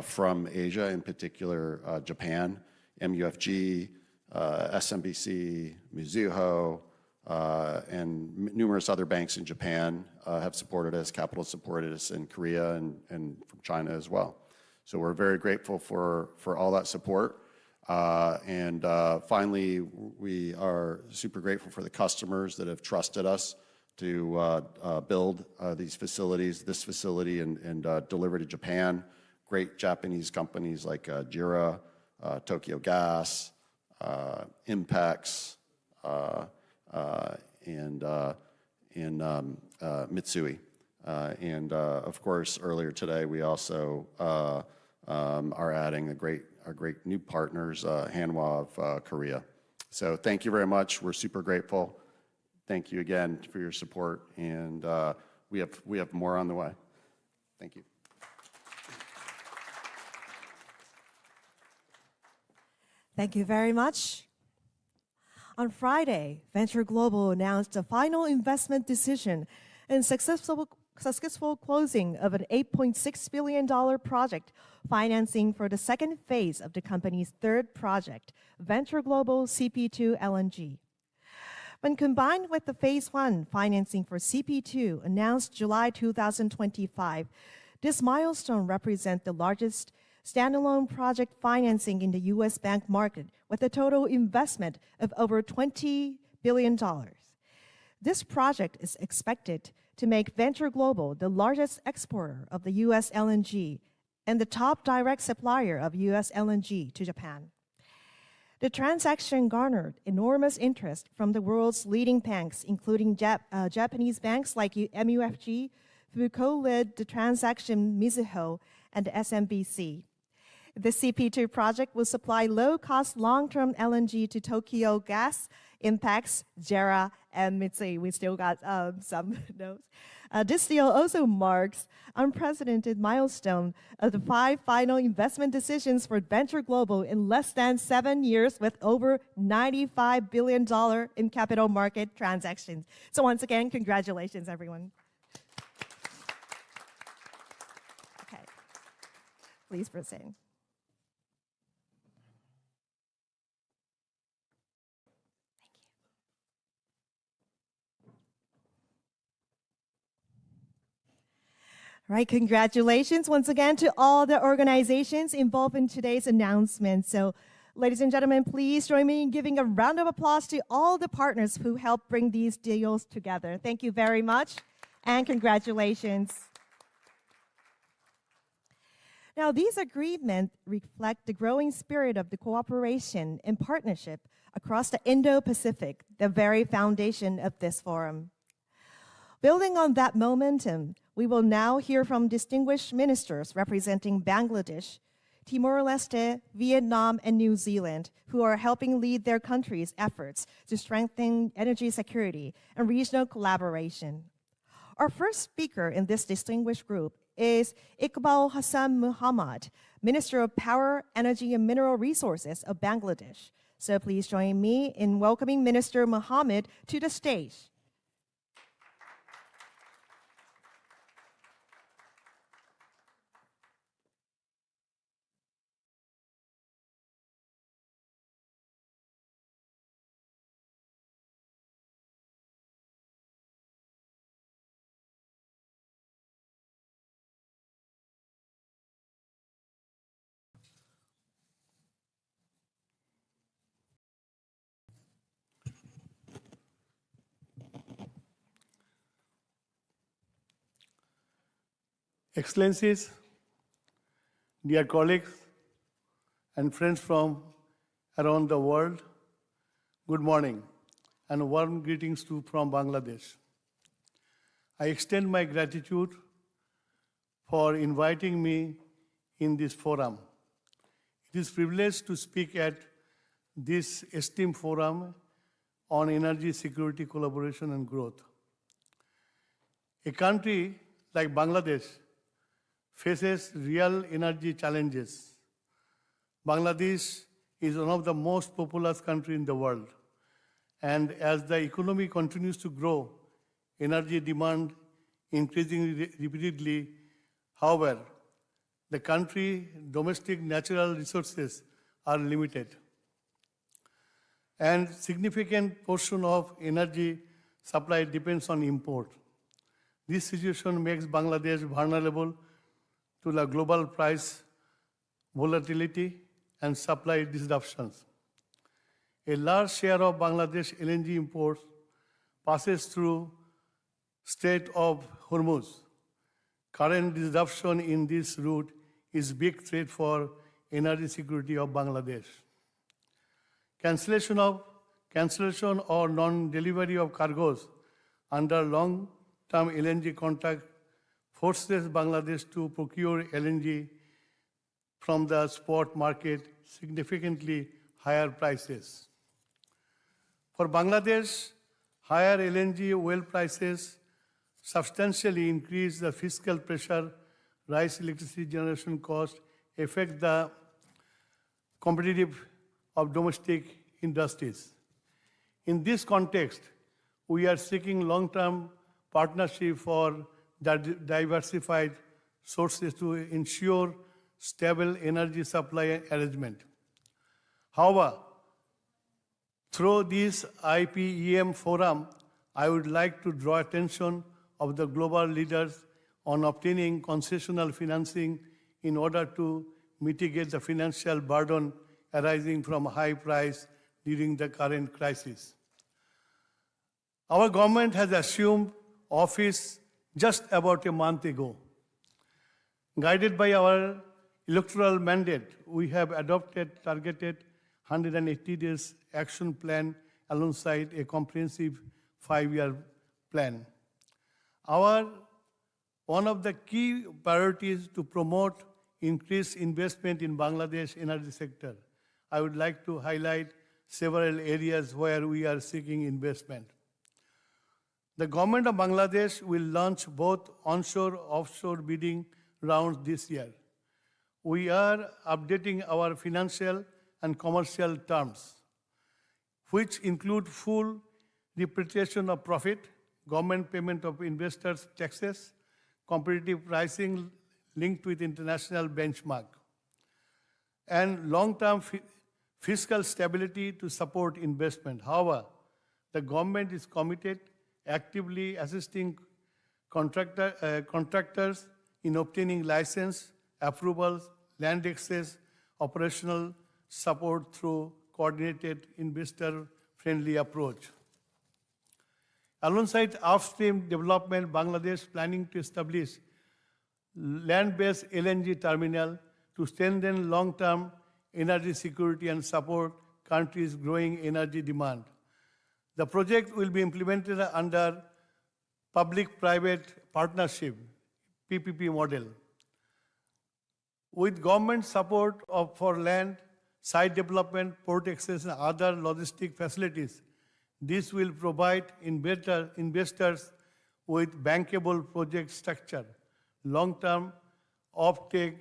from Asia, in particular Japan, MUFG, SMBC, Mizuho, and numerous other banks in Japan have supported us, capital supported us in Korea and from China as well. So we're very grateful for all that support. And finally, we are super grateful for the customers that have trusted us to build these facilities, this facility, and deliver to Japan. Great Japanese companies like JERA, Tokyo Gas, Impex, and Mitsui. And of course, earlier today, we also are adding a great new partners, Hanwha of Korea. So thank you very much. We're super grateful. Thank you again for your support, and we have more on the way. Thank you. Thank you very much. On Friday, Venture Global announced the final investment decision and successful closing of an $8.6 billion project financing for the second phase of the company's third project, Venture Global CP2 LNG. When combined with the phase one financing for CP2 announced July 2025, this milestone represents the largest standalone project financing in the U.S. bank market with a total investment of over $20 billion. This project is expected to make Venture Global the largest exporter of the U.S. LNG and the top direct supplier of U.S. LNG to Japan. The transaction garnered enormous interest from the world's leading banks, including Japanese banks like MUFG, who co-led the transaction Mizuho and SMBC. The CP2 project will supply low-cost long-term LNG to Tokyo Gas, Impex, JERA, and Mitsui. We still got some notes. This deal also marks unprecedented milestone of the 5 final investment decisions for Venture Global in less than 7 years with over $95 billion in capital market transactions. So once again, congratulations, everyone. Okay, please proceed. Right, congratulations once again to all the organizations involved in today's announcement. So, ladies and gentlemen, please join me in giving a round of applause to all the partners who helped bring these deals together. Thank you very much, and congratulations. Now, these agreements reflect the growing spirit of the cooperation and partnership across the Indo-Pacific, the very foundation of this forum. Building on that momentum, we will now hear from distinguished ministers representing Bangladesh, Timor-Leste, Vietnam, and New Zealand, who are helping lead their countries' efforts to strengthen energy security and regional collaboration. Our first speaker in this distinguished group is Iqbal Hassan Muhammad, Minister of Power, Energy, and Mineral Resources of Bangladesh. So please join me in welcoming Minister Muhammad to the stage. Excellencies, dear colleagues and friends from around the world, good morning and warm greetings from Bangladesh. I extend my gratitude for inviting me in this forum. It is a privilege to speak at this esteemed forum on energy security, collaboration, and growth. A country like Bangladesh faces real energy challenges. Bangladesh is one of the most populous countries in the world. And as the economy continues to grow energy demand increasing repeatedly. However, the country's domestic natural resources are limited, and significant portion of energy supply depends on import. This situation makes Bangladesh vulnerable to the global price volatility and supply disruptions. A large share of Bangladesh LNG imports passes through Strait of Hormuz. Current disruption in this route is a big threat for energy security of Bangladesh. Cancellation or non-delivery of cargoes under long-term LNG contract forces Bangladesh to procure LNG from the spot market significantly higher prices. For Bangladesh, higher LNG oil prices substantially increase the fiscal pressure, rise electricity generation cost, affect the competitiveness of domestic industries. In this context, we are seeking long-term partnership for diversified sources to ensure stable energy supply arrangement. However, through this IPEM forum, I would like to draw attention of the global leaders on obtaining concessional financing in order to mitigate the financial burden arising from high price during the current crisis. Our government has assumed office just about a month ago. Guided by our electoral mandate, we have adopted targeted 180 days action plan alongside a comprehensive 5-year plan. One of the key priorities to promote increased investment in Bangladesh energy sector. I would like to highlight several areas where we are seeking investment. The government of Bangladesh will launch both onshore and offshore bidding rounds this year. We are updating our financial and commercial terms, which include full repatriation of profit, government payment of investors' taxes, competitive pricing linked with international benchmark, and long-term fiscal stability to support investment. However, the government is committed actively assisting contractors in obtaining license, approvals, land access, operational support through coordinated investor-friendly approach. Alongside upstream development, Bangladesh is planning to establish land-based LNG terminal to strengthen long-term energy security and support country's growing energy demand. The project will be implemented under public-private partnership, PPP model. With government support for land, site development, port access, and other logistic facilities, this will provide investors with bankable project structure, long-term offtake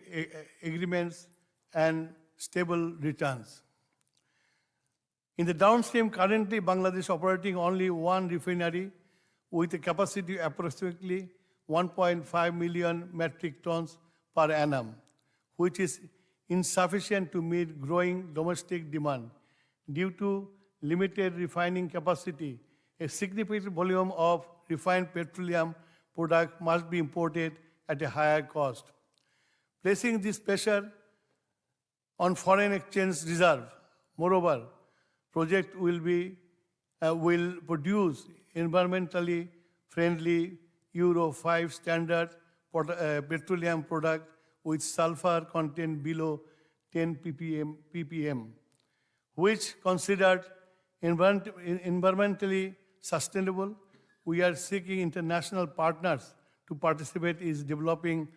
agreements, and stable returns. In the downstream, currently Bangladesh operating only one refinery with a capacity of approximately 1.5 million metric tons per annum, which is insufficient to meet growing domestic demand. Due to limited refining capacity, a significant volume of refined petroleum product must be imported at a higher cost. Placing this pressure on foreign exchange reserve. Moreover, project will produce environmentally friendly Euro 5 standard petroleum product with sulfur content below 10 ppm, which considered environmentally sustainable. We are seeking international partners to participate in developing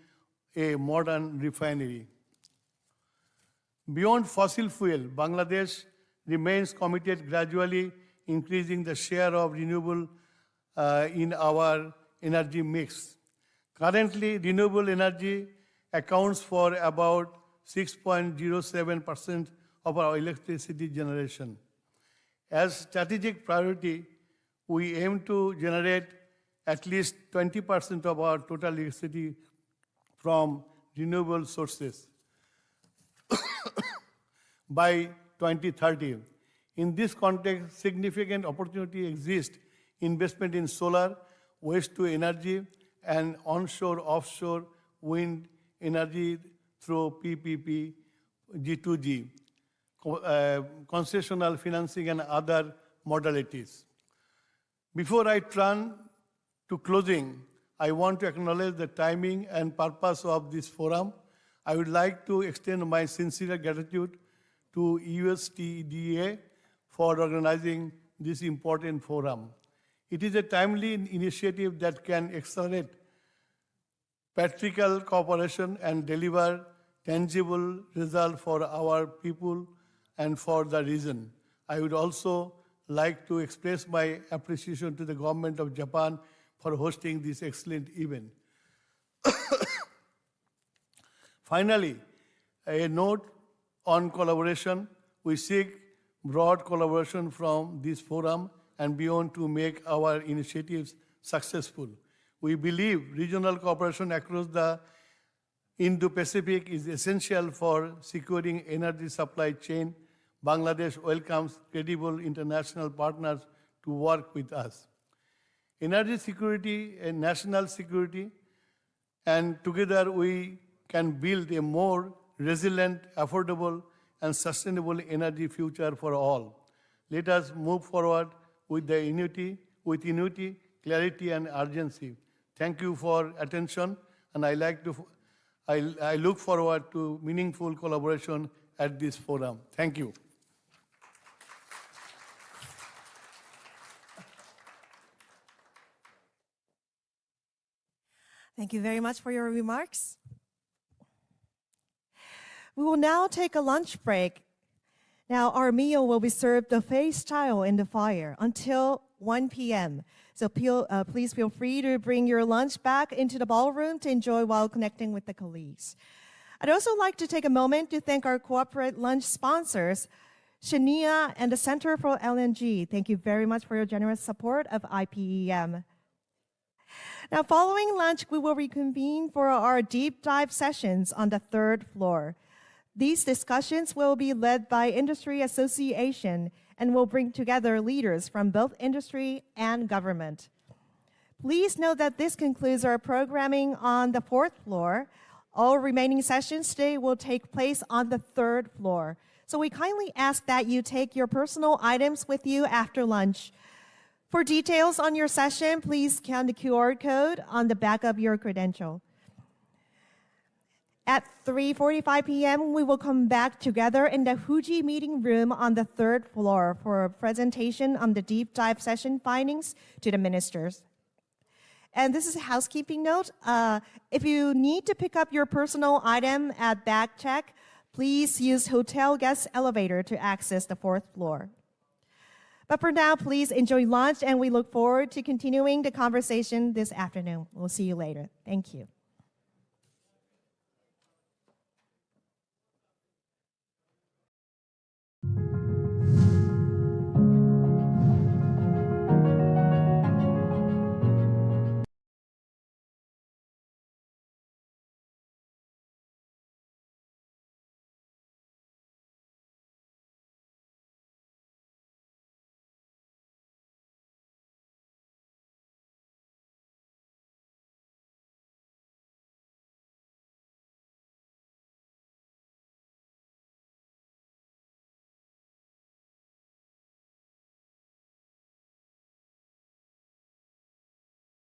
a modern refinery. Beyond fossil fuel, Bangladesh remains committed gradually increasing the share of renewable in our energy mix. Currently, renewable energy accounts for about 6.07% of our electricity generation. As strategic priority, we aim to generate at least 20% of our total electricity from renewable sources by 2030. In this context, significant opportunity exists investment in solar, waste to energy, and onshore, offshore wind energy through PPP, G2G, concessional financing, and other modalities. Before I turn to closing, I want to acknowledge the timing and purpose of this forum. I would like to extend my sincere gratitude to USTDA for organizing this important forum. It is a timely initiative that can accelerate practical cooperation and deliver tangible results for our people and for the region. I would also like to express my appreciation to the government of Japan for hosting this excellent event. Finally, a note on collaboration. We seek broad collaboration from this forum and beyond to make our initiatives successful. We believe regional cooperation across the Indo-Pacific is essential for securing energy supply chain. Bangladesh welcomes credible international partners to work with us. Energy security and national security, and together we can build a more resilient, affordable, and sustainable energy future for all. Let us move forward with unity, clarity, and urgency. Thank you for attention, and I look forward to meaningful collaboration at this forum. Thank you. Thank you very much for your remarks. We will now take a lunch break. Now, our meal will be served buffet style in the foyer until 1 p.m. So please feel free to bring your lunch back into the ballroom to enjoy while connecting with the colleagues. I'd also like to take a moment to thank our corporate lunch sponsors, Shania and the Center for LNG. Thank you very much for your generous support of IPEM. Now, following lunch, we will reconvene for our deep dive sessions on the third floor. These discussions will be led by Industry Association and will bring together leaders from both industry and government. Please note that this concludes our programming on the fourth floor. All remaining sessions today will take place on the third floor. So we kindly ask that you take your personal items with you after lunch. For details on your session, please scan the QR code on the back of your credential. At 3:45 p.m., we will come back together in the Fuji meeting room on the third floor for a presentation on the deep dive session findings to the ministers. And this is a housekeeping note. If you need to pick up your personal item at bag check, please use hotel guest elevator to access the fourth floor. But for now, please enjoy lunch, and we look forward to continuing the conversation this afternoon. We'll see you later. Thank you.